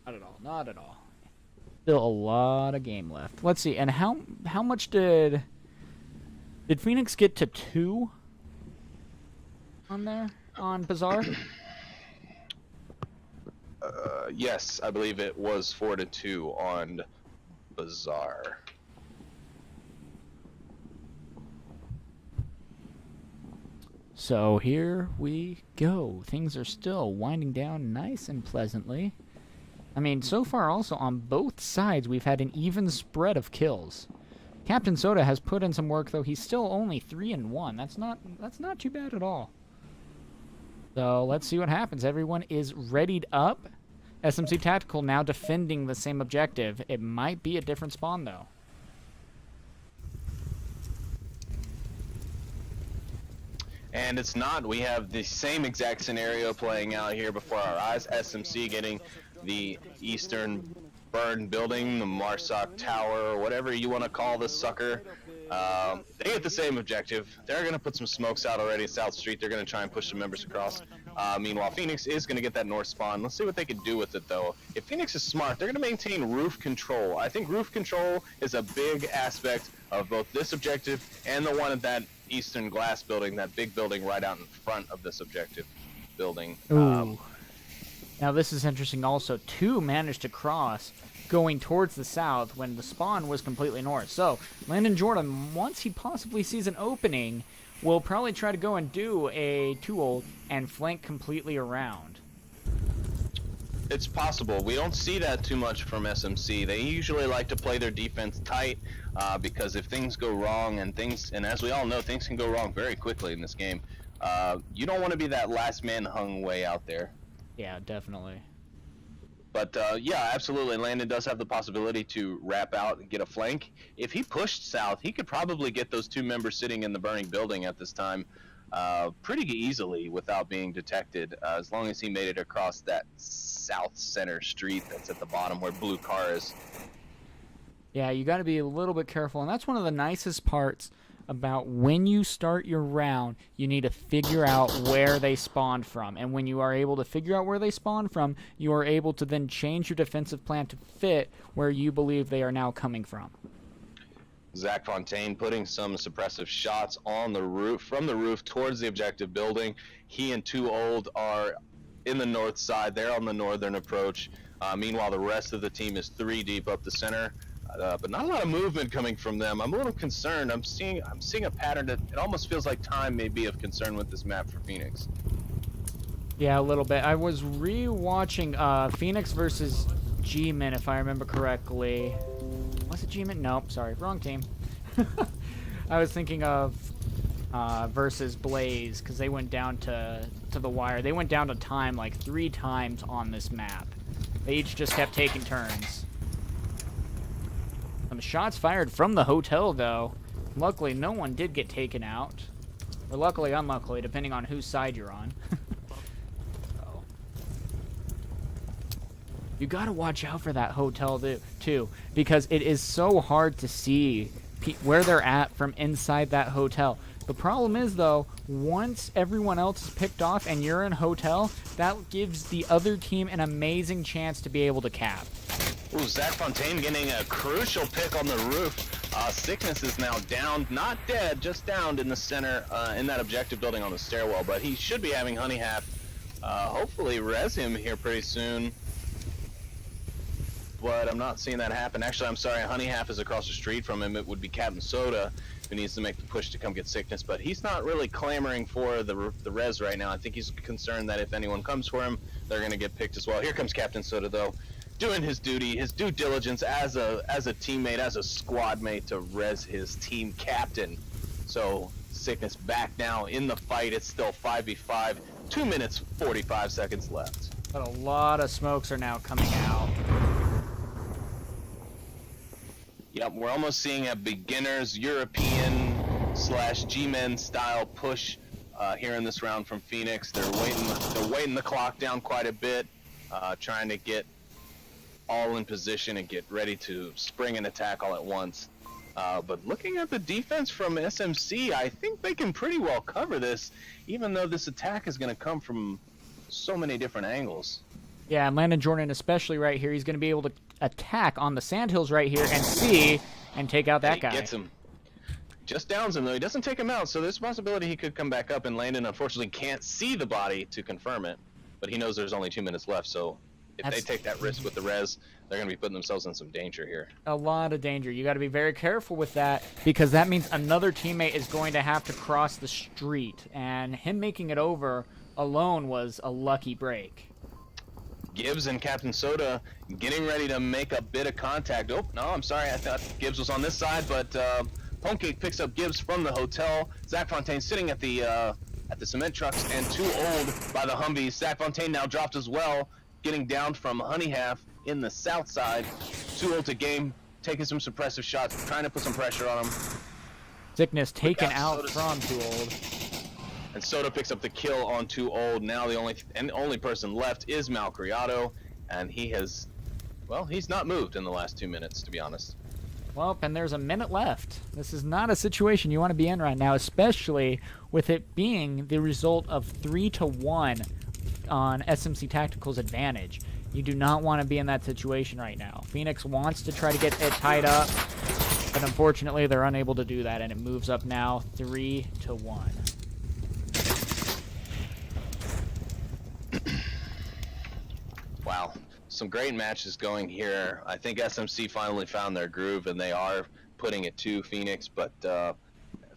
Not at all. Not at all. Still a lot of game left. Let's see. And how much did Phoenix get to 2 on there on Bazaar? Yes, I believe it was 4-2 on Bazaar. So here we go. Things are still winding down nice and pleasantly. I mean, so far also on both sides, we've had an even spread of kills. Captain Soda has put in some work, though. He's still only 3-1. That's not too bad at all. So let's see what happens. Everyone is readied up. SMC Tactical now defending the same objective. It might be a different spawn, though. And it's not. We have the same exact scenario playing out here before our eyes. SMC getting the eastern burned building, the Marsoc Tower, whatever you want to call this sucker. They get the same objective. They're going to put some smokes out already. South Street, they're going to try and push some members across. Meanwhile, Phoenix is going to get that north spawn. Let's see what they can do with it, though. If Phoenix is smart, they're going to maintain roof control. I think roof control is a big aspect of both this objective and the one at that eastern glass building, that big building right out in front of this objective building. Ooh. Now this is interesting also. 2 managed to cross going towards the south when the spawn was completely north. So Landon Jordan, once he possibly sees an opening, will probably try to go and do a 2-ult and flank completely around. It's possible. We don't see that too much from SMC. They usually like to play their defense tight because if things go wrong, and as we all know, things can go wrong very quickly in this game. You don't want to be that last man hung way out there. Yeah, definitely. But yeah, absolutely. Landon does have the possibility to wrap out and get a flank. If he pushed south, he could probably get those 2 members sitting in the burning building at this time pretty easily without being detected, as long as he made it across that south center street that's at the bottom where blue car is. Yeah, you got to be a little bit careful, and that's one of the nicest parts about when you start your round. You need to figure out where they spawned from, and when you are able to figure out where they spawned from, you are able to then change your defensive plan to fit where you believe they are now coming from. Zach Fontaine putting some suppressive shots on the roof, from the roof towards the objective building. He and 2 old are in the north side. They're on the northern approach. Meanwhile, the rest of the team is 3 deep up the center. But not a lot of movement coming from them. I'm a little concerned. I'm seeing a pattern that it almost feels like time may be of concern with this map for Phoenix. Yeah, a little bit. I was re-watching Phoenix versus G-Min, if I remember correctly. Was it G-Min? Nope, sorry, wrong team. I was thinking of versus Blaze, because they went down to the wire. They went down to time like 3 times on this map. They each just kept taking turns. Some shots fired from the hotel, though. Luckily, no one did get taken out. Or luckily, unluckily, depending on whose side you're on. So. You gotta watch out for that hotel, too, because it is so hard to see where they're at from inside that hotel. The problem is, though, once everyone else is picked off and you're in hotel, that gives the other team an amazing chance to be able to cap. Ooh, Zach Fontaine getting a crucial pick on the roof. Sickness is now down, not dead, just downed in the center, in that objective building on the stairwell, but he should be having Honey Half hopefully res him here pretty soon. But I'm not seeing that happen. Actually, I'm sorry, Honey Half is across the street from him. It would be Captain Soda who needs to make the push to come get Sickness, but he's not really clamoring for the res right now. I think he's concerned that if anyone comes for him, they're going to get picked as well. Here comes Captain Soda, though, doing his duty, his due diligence as a teammate, as a squad mate to res his team captain. So Sickness back now in the fight. It's still 5v5, 2 minutes 45 seconds left. But a lot of smokes are now coming out. Yep, we're almost seeing a beginner's European / G-Men style push here in this round from Phoenix. They're weighting the clock down quite a bit, trying to get all in position and get ready to spring an attack all at once. But looking at the defense from SMC, I think they can pretty well cover this, even though this attack is going to come from so many different angles. Yeah, and Landon Jordan, especially right here, he's going to be able to attack on the sandhills right here and see and take out that guy. He gets him. Just downs him, though. He doesn't take him out, so there's a possibility he could come back up, and Landon, unfortunately, can't see the body to confirm it. But he knows there's only 2 minutes left, so if they take that risk with the res, they're going to be putting themselves in some danger here. A lot of danger. You got to be very careful with that, because that means another teammate is going to have to cross the street, and him making it over alone was a lucky break. Gibbs and Captain Soda getting ready to make a bit of contact. Oh, no, I'm sorry. I thought Gibbs was on this side, but Pancake picks up Gibbs from the hotel. Zach Fontaine sitting at the cement trucks, and Too Old by the Humvees. Zach Fontaine now dropped as well, getting down from Honey Half in the south side. Too Old to game, taking some suppressive shots, trying to put some pressure on him. Sickness taken out from Too Old. And Soda picks up the kill on Too Old. Now the only person left is Malcriado, and he has, well, he's not moved in the last 2 minutes, to be honest. Well, and there's a minute left. This is not a situation you want to be in right now, especially with it being the result of 3-1 on SMC Tactical's advantage. You do not want to be in that situation right now. Phoenix wants to try to get it tied up, but unfortunately they're unable to do that, and it moves up now 3-1. Wow, some great matches going here. I think SMC finally found their groove, and they are putting it to Phoenix, but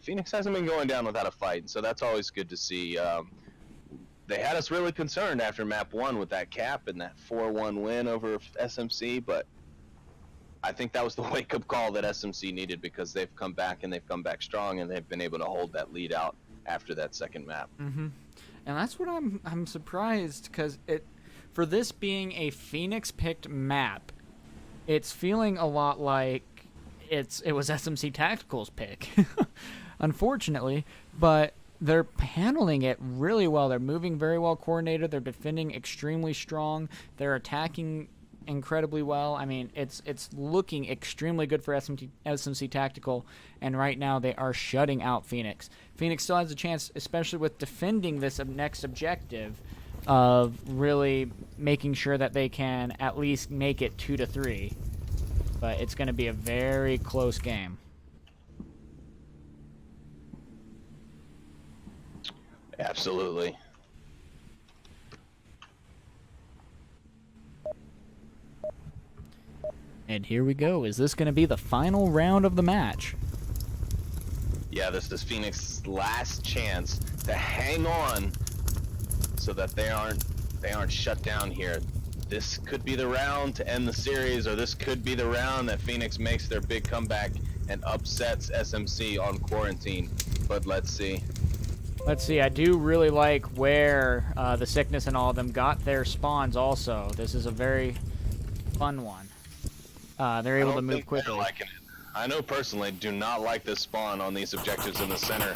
Phoenix hasn't been going down without a fight, so that's always good to see. They had us really concerned after map 1 with that cap and that 4-1 win over SMC, but I think that was the wake-up call that SMC needed, because they've come back, and they've come back strong, and they've been able to hold that lead out after that second map. And that's what I'm surprised, because for this being a Phoenix-picked map, it's feeling a lot like it was SMC Tactical's pick, unfortunately, but they're handling it really well. They're moving very well coordinated. They're defending extremely strong. They're attacking incredibly well. I mean, it's looking extremely good for SMC Tactical, and right now they are shutting out Phoenix. Phoenix still has a chance, especially with defending this next objective, of really making sure that they can at least make it 2-3. But it's going to be a very close game. Absolutely. And here we go. Is this going to be the final round of the match? Yeah, this is Phoenix's last chance to hang on so that they aren't shut down here. This could be the round to end the series, or this could be the round that Phoenix makes their big comeback and upsets SMC on quarantine. But let's see. Let's see. I do really like where the Sickness and all of them got their spawns also. This is a very fun one. They're able to move quickly. I know personally do not like this spawn on these objectives in the center.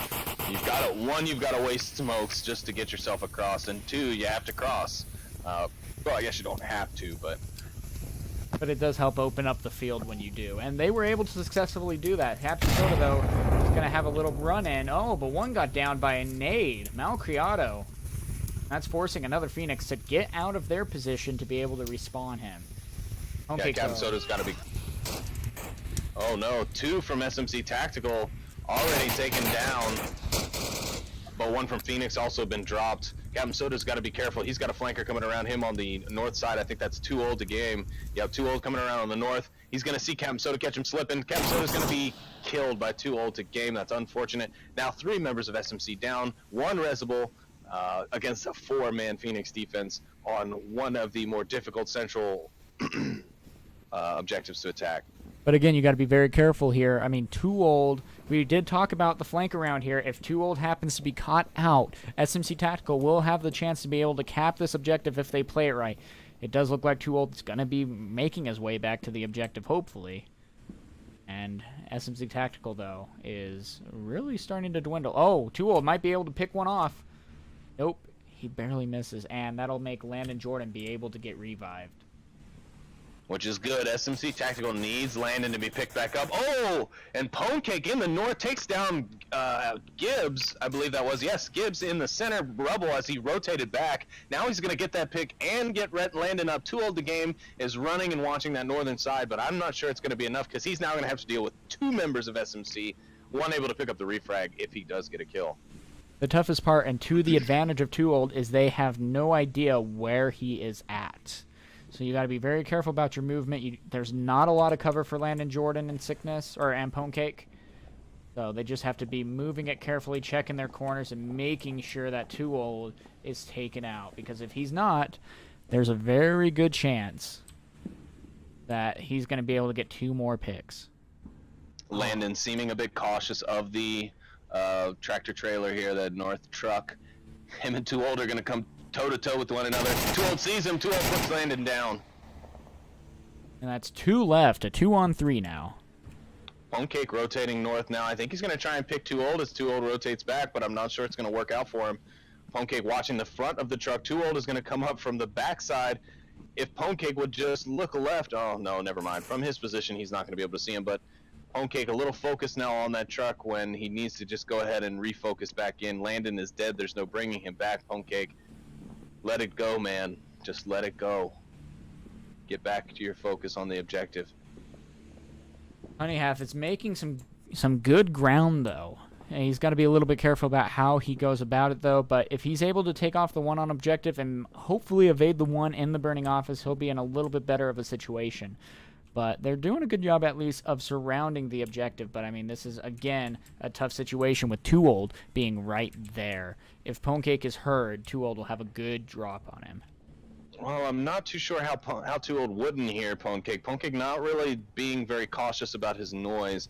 You've got to waste smokes just to get yourself across, and 2, you have to cross. Well, I guess you don't have to, but it does help open up the field when you do. And they were able to successfully do that. Captain Soda, though, is going to have a little run-in. Oh, but one got down by a nade. Malcriado. That's forcing another Phoenix to get out of their position to be able to respawn him. Okay, yeah, Captain Soda's got to be... Oh no, 2 from SMC Tactical already taken down, but 1 from Phoenix also been dropped. Captain Soda's got to be careful. He's got a flanker coming around him on the north side. I think that's Too Old to game. Yeah, Too Old coming around on the north. He's going to see Captain Soda catch him slipping. Captain Soda's going to be killed by Too Old to game. That's unfortunate. Now 3 members of SMC down, 1 Resable against a 4-man Phoenix defense on one of the more difficult central objectives to attack. But again, you got to be very careful here. I mean, Too Old, we did talk about the flank around here. If Too Old happens to be caught out, SMC Tactical will have the chance to be able to cap this objective if they play it right. It does look like Too Old's going to be making his way back to the objective, hopefully. And SMC Tactical, though, is really starting to dwindle. Oh, Too Old might be able to pick one off. Nope, he barely misses, and that'll make Landon Jordan be able to get revived. Which is good. SMC Tactical needs Landon to be picked back up. Oh, and Ponecake in the north takes down Gibbs, I believe that was. Yes, Gibbs in the center rubble as he rotated back. Now he's going to get that pick and get Landon up. Too Old to game is running and watching that northern side, but I'm not sure it's going to be enough because he's now going to have to deal with 2 members of SMC, one able to pick up the refrag if he does get a kill. The toughest part, and to the advantage of Too Old, is they have no idea where he is at. So you got to be very careful about your movement. There's not a lot of cover for Landon Jordan and Sickness or Ponecake. So they just have to be moving it carefully, checking their corners, and making sure that Too Old is taken out. Because if he's not, there's a very good chance that he's going to be able to get 2 more picks. Landon seeming a bit cautious of the tractor trailer here, the north truck. Him and Too Old are going to come toe-to-toe with one another. Too Old sees him. Too Old puts Landon down. And that's 2 left, a 2-on-3 now. Homecake rotating north now. I think he's going to try and pick Too Old as Too Old rotates back, but I'm not sure it's going to work out for him. Homecake watching the front of the truck. Too Old is going to come up from the backside. If Homecake would just look left, oh no, never mind. From his position, he's not going to be able to see him, but Homecake a little focused now on that truck when he needs to just go ahead and refocus back in. Landon is dead. There's no bringing him back. Homecake, let it go, man. Just let it go. Get back to your focus on the objective. Honey Half is making some good ground, though. And he's got to be a little bit careful about how he goes about it, though. But if he's able to take off the 1 on objective and hopefully evade the 1 in the burning office, he'll be in a little bit better of a situation. But they're doing a good job, at least, of surrounding the objective. But, I mean, this is, again, a tough situation with Too Old being right there. If Pwnecake is heard, Too Old will have a good drop on him. Well, I'm not too sure how Too Old wouldn't hear Pwnecake. Pwnecake not really being very cautious about his noise.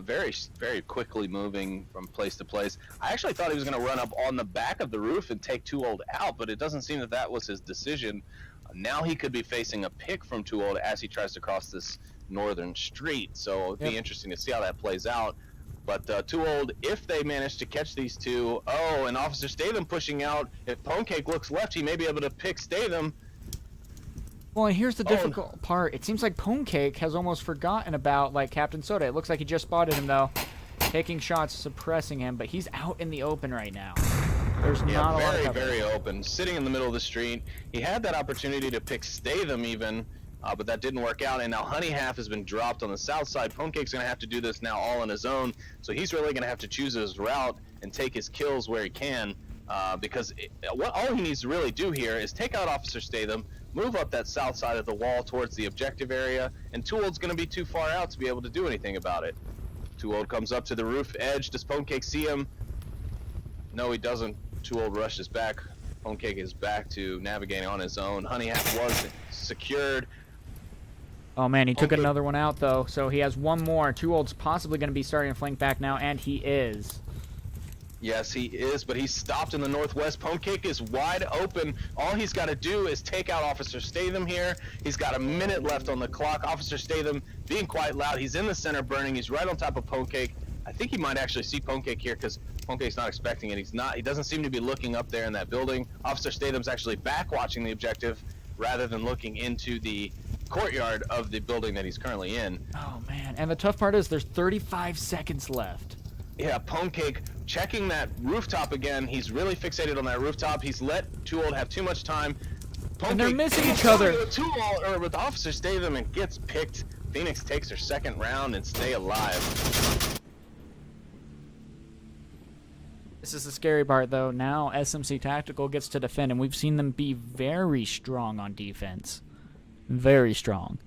Very quickly moving from place to place. I actually thought he was going to run up on the back of the roof and take Too Old out, but it doesn't seem that that was his decision. Now he could be facing a pick from Too Old as he tries to cross this northern street. So it'd be interesting to see how that plays out. But Too Old, if they manage to catch these two, oh, and Officer Statham pushing out. If Pwnecake looks left, he may be able to pick Statham. Well, and here's the difficult part. It seems like Pwnecake has almost forgotten about, like, Captain Soda. It looks like he just spotted him, though. Taking shots, suppressing him, but he's out in the open right now. There's not a lot of cover. Very open. Sitting in the middle of the street. He had that opportunity to pick Statham even, but that didn't work out. And now Honey Half has been dropped on the south side. Pwncake's going to have to do this now all on his own. So he's really going to have to choose his route and take his kills where he can. Because all he needs to really do here is take out Officer Statham, move up that south side of the wall towards the objective area, and Too Old's going to be too far out to be able to do anything about it. Too Old comes up to the roof edge. Does Pwnecake see him? No, he doesn't. Too Old rushes back. Pwnecake is back to navigating on his own. Honey Half was secured. Oh man, he took another one out though, so he has one more. Too Old's possibly going to be starting to flank back now, and he is. Yes, he is, but he's stopped in the northwest. Pwnecake is wide open. All he's got to do is take out Officer Statham here. He's got a minute left on the clock. Officer Statham being quite loud. He's in the center burning. He's right on top of Pwnecake. I think he might actually see Pwnecake here because Pwncake's not expecting it. He doesn't seem to be looking up there in that building. Officer Statham's actually back watching the objective rather than looking into the courtyard of the building that he's currently in. Oh man, and the tough part is there's 35 seconds left. Yeah, Pwnecake checking that rooftop again. He's really fixated on that rooftop. He's let Too Old have too much time. Pwnecake And they're missing each other. With Officer Statham and gets picked. Phoenix takes her second round and stay alive. This is the scary part, though. Now SMC Tactical gets to defend, and we've seen them be very strong on defense. Very strong.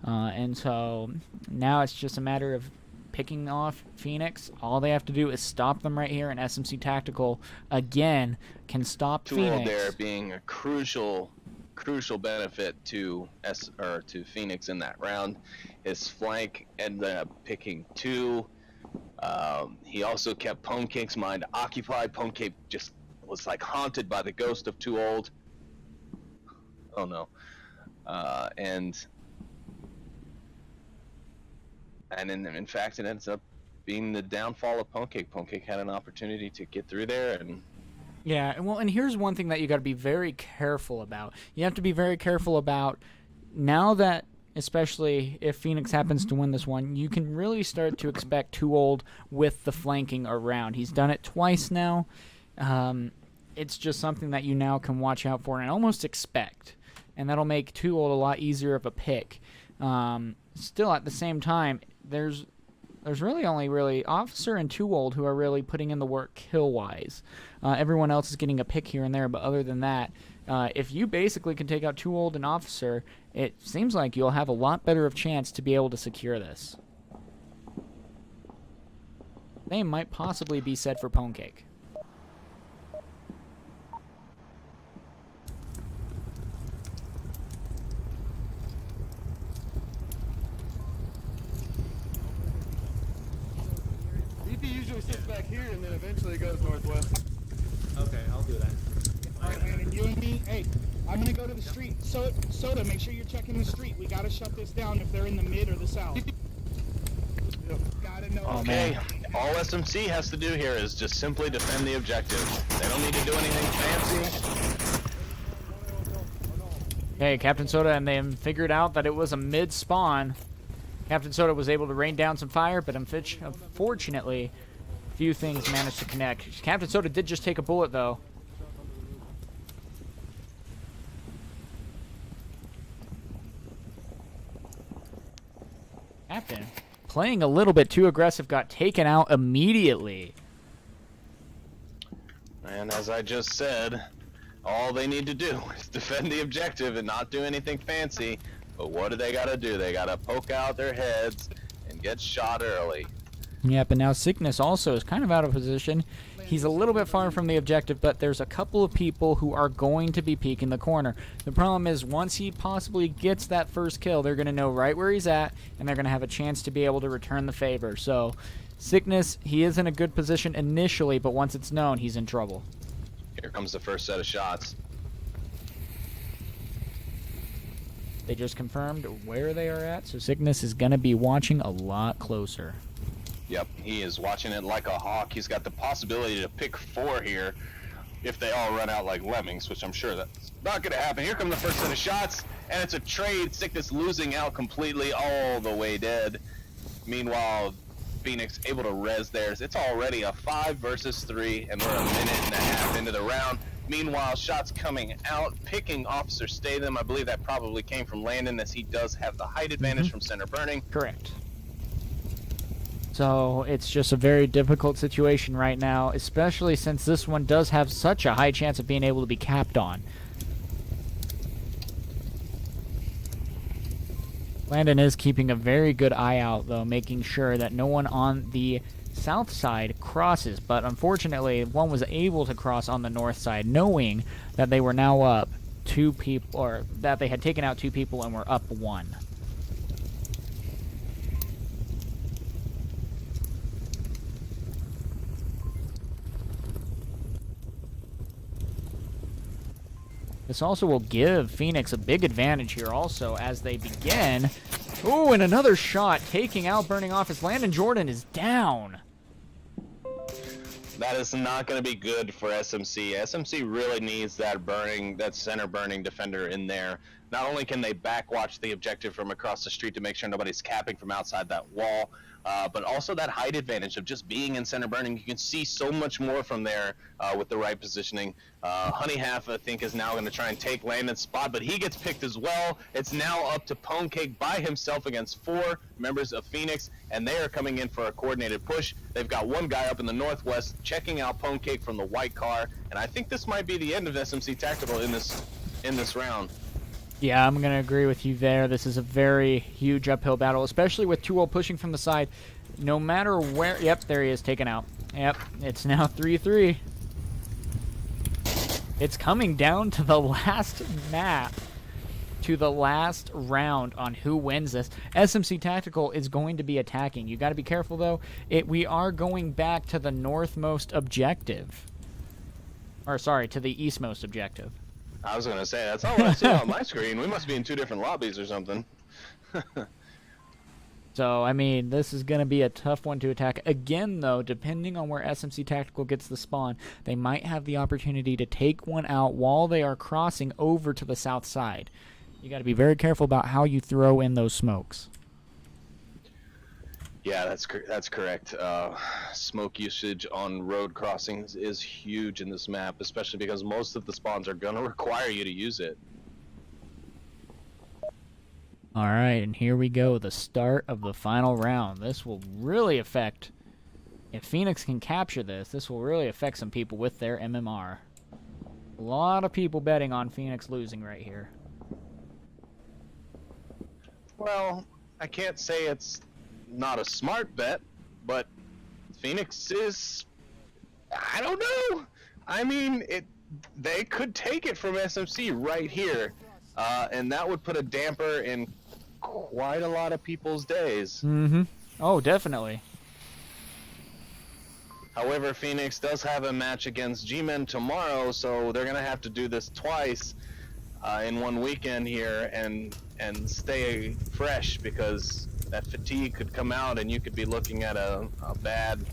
And so now it's just a matter of picking off Phoenix. All they have to do is stop them right here, and SMC Tactical, again, can stop Too Phoenix. Old there being a crucial benefit to Phoenix in that round. His flank ended up picking 2. He also kept Pwncake's mind occupied. Pwnecake just was like haunted by the ghost of Too Old. Oh no. And in fact, it ends up being the downfall of Pwnecake. Pwnecake had an opportunity to get through there, and Yeah, well, and here's one thing that you got to be very careful about. You have to be very careful about now that, especially if Phoenix happens to win this one, you can really start to expect Too Old with the flanking around. He's done it twice now. It's just something that you now can watch out for and almost expect, and that'll make Too Old a lot easier of a pick. Still, at the same time, there's really only Officer and Too Old who are really putting in the work kill-wise. Everyone else is getting a pick here and there, but other than that, if you basically can take out Too Old and Officer, it seems like you'll have a lot better of chance to be able to secure this. They might possibly be set for Pwnecake. eventually goes northwest. Okay, I'll do that. All right, Landon, you and me. Hey, I'm gonna go to the street. Soda, make sure you're checking the street. We gotta shut this down if they're in the mid or the south. Gotta know. Okay, all SMC has to do here is just simply defend the objective. They don't need to do anything fancy. Hey, Captain Soda and them figured out that it was a mid-spawn. Captain Soda was able to rain down some fire, but unfortunately, few things managed to connect. Captain Soda did just take a bullet, though. Captain, playing a little bit too aggressive, got taken out immediately. And as I just said, all they need to do is defend the objective and not do anything fancy. But what do they gotta do? They gotta poke out their heads and get shot early. Yeah, but now Sickness also is kind of out of position. He's a little bit far from the objective, but there's a couple of people who are going to be peeking the corner. The problem is once he possibly gets that first kill, they're going to know right where he's at, and they're going to have a chance to be able to return the favor. So Sickness, he is in a good position initially, but once it's known, he's in trouble. Here comes the first set of shots. They just confirmed where they are at, so Sickness is going to be watching a lot closer. Yep, he is watching it like a hawk. He's got the possibility to pick 4 here if they all run out like lemmings, which I'm sure that's not going to happen. Here come the first set of shots, and it's a trade. Sickness losing out completely, all the way dead. Meanwhile, Phoenix able to res theirs. It's already a 5 versus 3, and we're a minute and a half into the round. Meanwhile, shots coming out, picking Officer Statham. I believe that probably came from Landon, as he does have the height advantage from center burning. Correct. So it's just a very difficult situation right now, especially since this one does have such a high chance of being able to be capped on. Landon is keeping a very good eye out, though, making sure that no one on the south side crosses. But unfortunately, one was able to cross on the north side, knowing that they were now up 2 people, or that they had taken out 2 people and were up 1. This also will give Phoenix a big advantage here also as they begin. Ooh, and another shot taking out Burning Office. Landon Jordan is down. That is not going to be good for SMC. SMC really needs that center burning defender in there. Not only can they backwatch the objective from across the street to make sure nobody's capping from outside that wall, but also that height advantage of just being in center burning. You can see so much more from there with the right positioning. Honey Half, I think, is now going to try and take Landon's spot, but he gets picked as well. It's now up to Pwnecake by himself against 4 members of Phoenix, and they are coming in for a coordinated push. They've got one guy up in the northwest checking out Pwnecake from the white car, and I think this might be the end of SMC Tactical in this round. Yeah, I'm going to agree with you there. This is a very huge uphill battle, especially with 2-0 pushing from the side. No matter where... Yep, there he is, taken out. Yep, it's now 3-3. It's coming down to the last map, to the last round on who wins this. SMC Tactical is going to be attacking. You got to be careful, though. We are going back to the northmost objective. Or, sorry, to the eastmost objective. I was going to say, that's not what I see on my screen. We must be in 2 different lobbies or something. So, I mean, this is going to be a tough one to attack. Again, though, depending on where SMC Tactical gets the spawn, they might have the opportunity to take one out while they are crossing over to the south side. You got to be very careful about how you throw in those smokes. Yeah, that's correct. Smoke usage on road crossings is huge in this map, especially because most of the spawns are going to require you to use it. All right, and here we go, the start of the final round. This will really affect, if Phoenix can capture this will really affect some people with their MMR. A lot of people betting on Phoenix losing right here. Well, I can't say it's not a smart bet, but Phoenix is... I don't know. I mean, they could take it from SMC right here, and that would put a damper in quite a lot of people's days. Mm-hmm. Oh, definitely. However, Phoenix does have a match against G-Men tomorrow, so they're gonna have to do this twice in one weekend here and stay fresh, because that fatigue could come out and you could be looking at a bad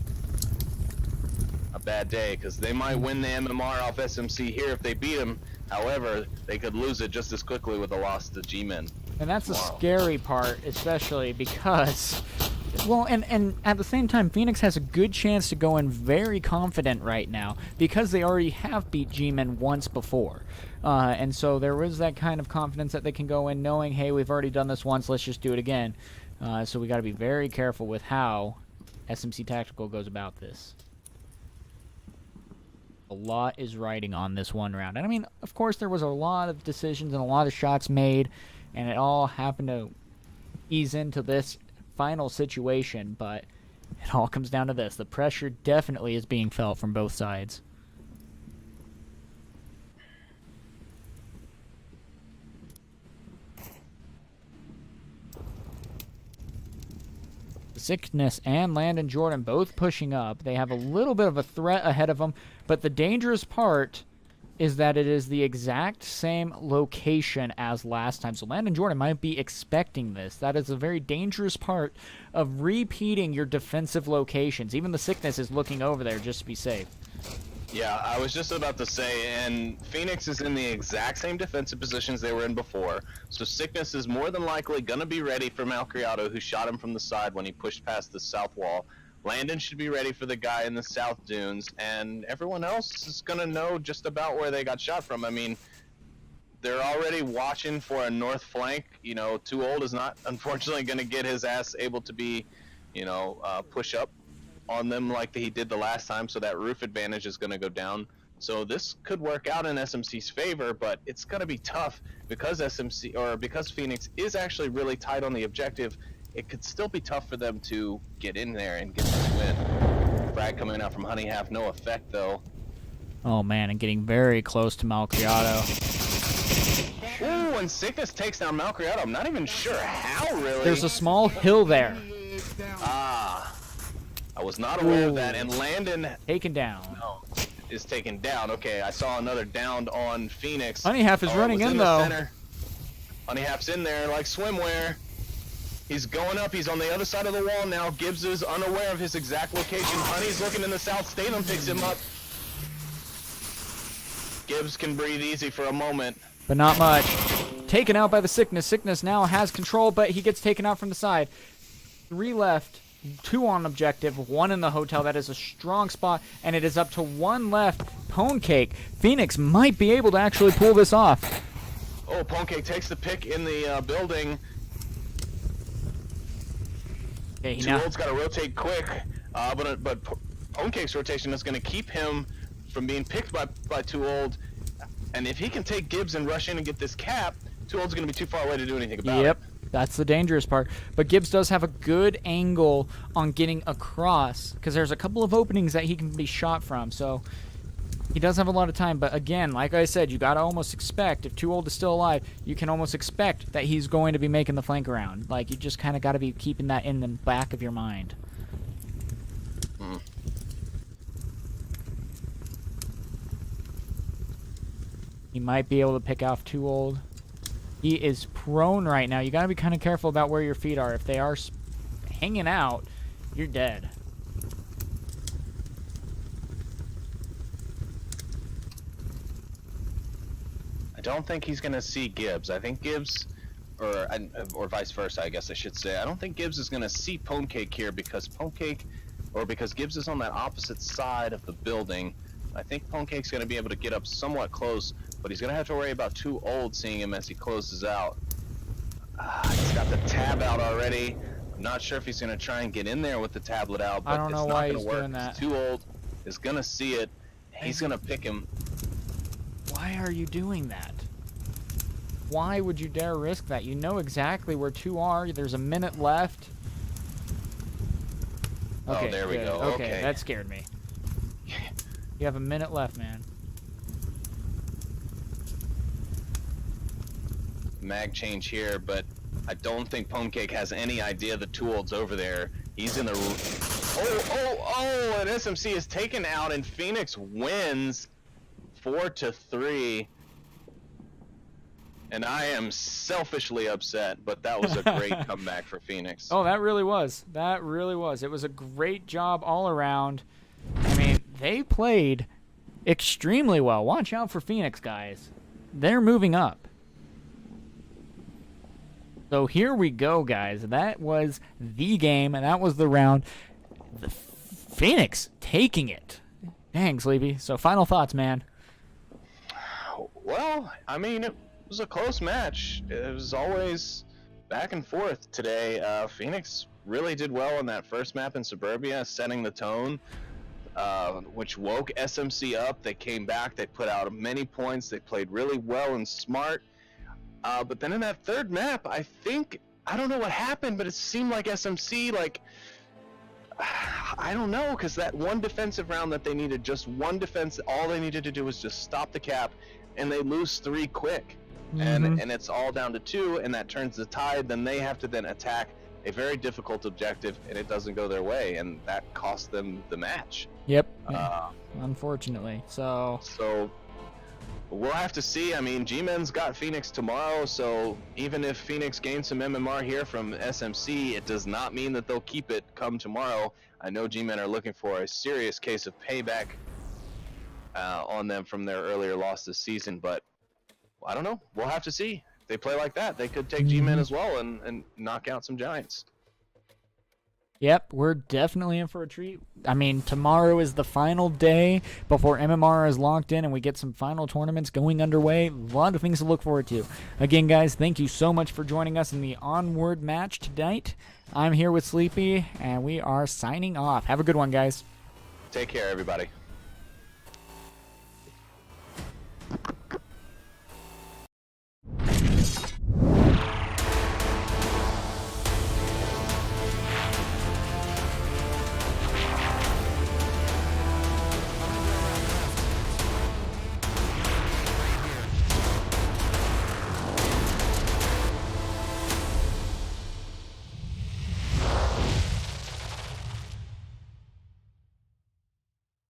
day, because they might win the MMR off SMC here if they beat them. However, they could lose it just as quickly with a loss to G-Men. And that's the scary part, especially because, well, and at the same time, Phoenix has a good chance to go in very confident right now because they already have beat G-Men once before. And so there is that kind of confidence that they can go in knowing, hey, we've already done this once, let's just do it again. So we got to be very careful with how SMC Tactical goes about this. A lot is riding on this one round. And I mean, of course, there was a lot of decisions and a lot of shots made, and it all happened to ease into this final situation, but it all comes down to this. The pressure definitely is being felt from both sides. Sickness and Landon Jordan both pushing up. They have a little bit of a threat ahead of them, but the dangerous part is that it is the exact same location as last time. So Landon Jordan might be expecting this. That is a very dangerous part of repeating your defensive locations. Even the Sickness is looking over there just to be safe. Yeah, I was just about to say, and Phoenix is in the exact same defensive positions they were in before, so Sickness is more than likely going to be ready for Malcriado, who shot him from the side when he pushed past the south wall. Landon should be ready for the guy in the south dunes, and everyone else is going to know just about where they got shot from. I mean, they're already watching for a north flank. You know, Too Old is not, unfortunately, going to get his ass able to be, you know, push up on them like he did the last time, so that roof advantage is going to go down. So this could work out in SMC's favor, but it's going to be tough because because Phoenix is actually really tight on the objective. It could still be tough for them to get in there and get this win. Frag coming out from Honey Half, no effect though. Oh man, and getting very close to Malcriado. Ooh, and Sickness takes down Malcriado. I'm not even sure how, really. There's a small hill there. I was not aware of that, and Landon taken down. Is taken down. Okay, I saw another downed on Phoenix. Honey Half is running in though. Center. Honey Half's in there like swimwear. He's going up. He's on the other side of the wall now. Gibbs is unaware of his exact location. Honey's looking in the south. Statham picks him up. Gibbs can breathe easy for a moment. But not much. Taken out by the Sickness. Sickness now has control, but he gets taken out from the side. 3 left. 2 on objective, 1 in the hotel. That is a strong spot, and it is up to 1 left. Pwnecake. Phoenix might be able to actually pull this off. Oh, Pwnecake takes the pick in the building. Okay, Too Old's got to rotate quick, but Pwnecake's rotation is going to keep him from being picked by Too Old. And if he can take Gibbs and rush in and get this cap, Too Old's going to be too far away to do anything about it. Yep. That's the dangerous part. But Gibbs does have a good angle on getting across, because there's a couple of openings that he can be shot from. So he does have a lot of time. But again, like I said, you got to almost expect, if Too Old is still alive, you can almost expect that he's going to be making the flank around. Like, you just kind of got to be keeping that in the back of your mind. He might be able to pick off Too Old. He is prone right now. You got to be kind of careful about where your feet are. If they are hanging out, you're dead. I don't think he's going to see Gibbs. I think Gibbs, or vice versa, I guess I should say. I don't think Gibbs is going to see Pwnecake here because Gibbs is on that opposite side of the building. I think Pwnecake's going to be able to get up somewhat close, but he's going to have to worry about Too Old seeing him as he closes out. He's got the tab out already. I'm not sure if he's going to try and get in there with the tablet out, but I don't know it's not why going he's to work. doing that. Too Old is going to see it. He's going to pick him. Why are you doing that? Why would you dare risk that? You know exactly where 2 are. There's a minute left. Okay, oh, there we good. go. Okay, that scared me. You have a minute left, man. Mag change here, but I don't think Pwnecake has any idea the Too Old's over there. He's in the Oh, and SMC is taken out, and Phoenix wins 4-3. And I am selfishly upset, but that was a great comeback for Phoenix. Oh, that really was. That really was. It was a great job all around. I mean, they played extremely well. Watch out for Phoenix, guys. They're moving up. So here we go, guys. That was the game, and that was the round. The Phoenix taking it. Dang, Sleepy. So final thoughts, man. Well, I mean, it was a close match. It was always back and forth today. Phoenix really did well in that first map in Suburbia, setting the tone, which woke SMC up. They came back. They put out many points. They played really well and smart. But then in that third map, I don't know what happened, but it seemed like SMC, I don't know, because that one defensive round that they needed, just one defense, all they needed to do was just stop the cap, and they lose 3 quick. Mm-hmm. And it's all down to 2, and that turns the tide. Then they have to then attack a very difficult objective, and it doesn't go their way, and that cost them the match. Yep. Unfortunately. So we'll have to see. I mean, G-Men's got Phoenix tomorrow, so even if Phoenix gains some MMR here from SMC, it does not mean that they'll keep it come tomorrow. I know G-Men are looking for a serious case of payback on them from their earlier loss this season, but I don't know. We'll have to see. If they play like that, they could take G-Men as well and knock out some giants. Yep, we're definitely in for a treat. I mean, tomorrow is the final day before MMR is locked in and we get some final tournaments going underway. A lot of things to look forward to. Again, guys, thank you so much for joining us in the Onward match tonight. I'm here with Sleepy, and we are signing off. Have a good one, guys. Take care, everybody.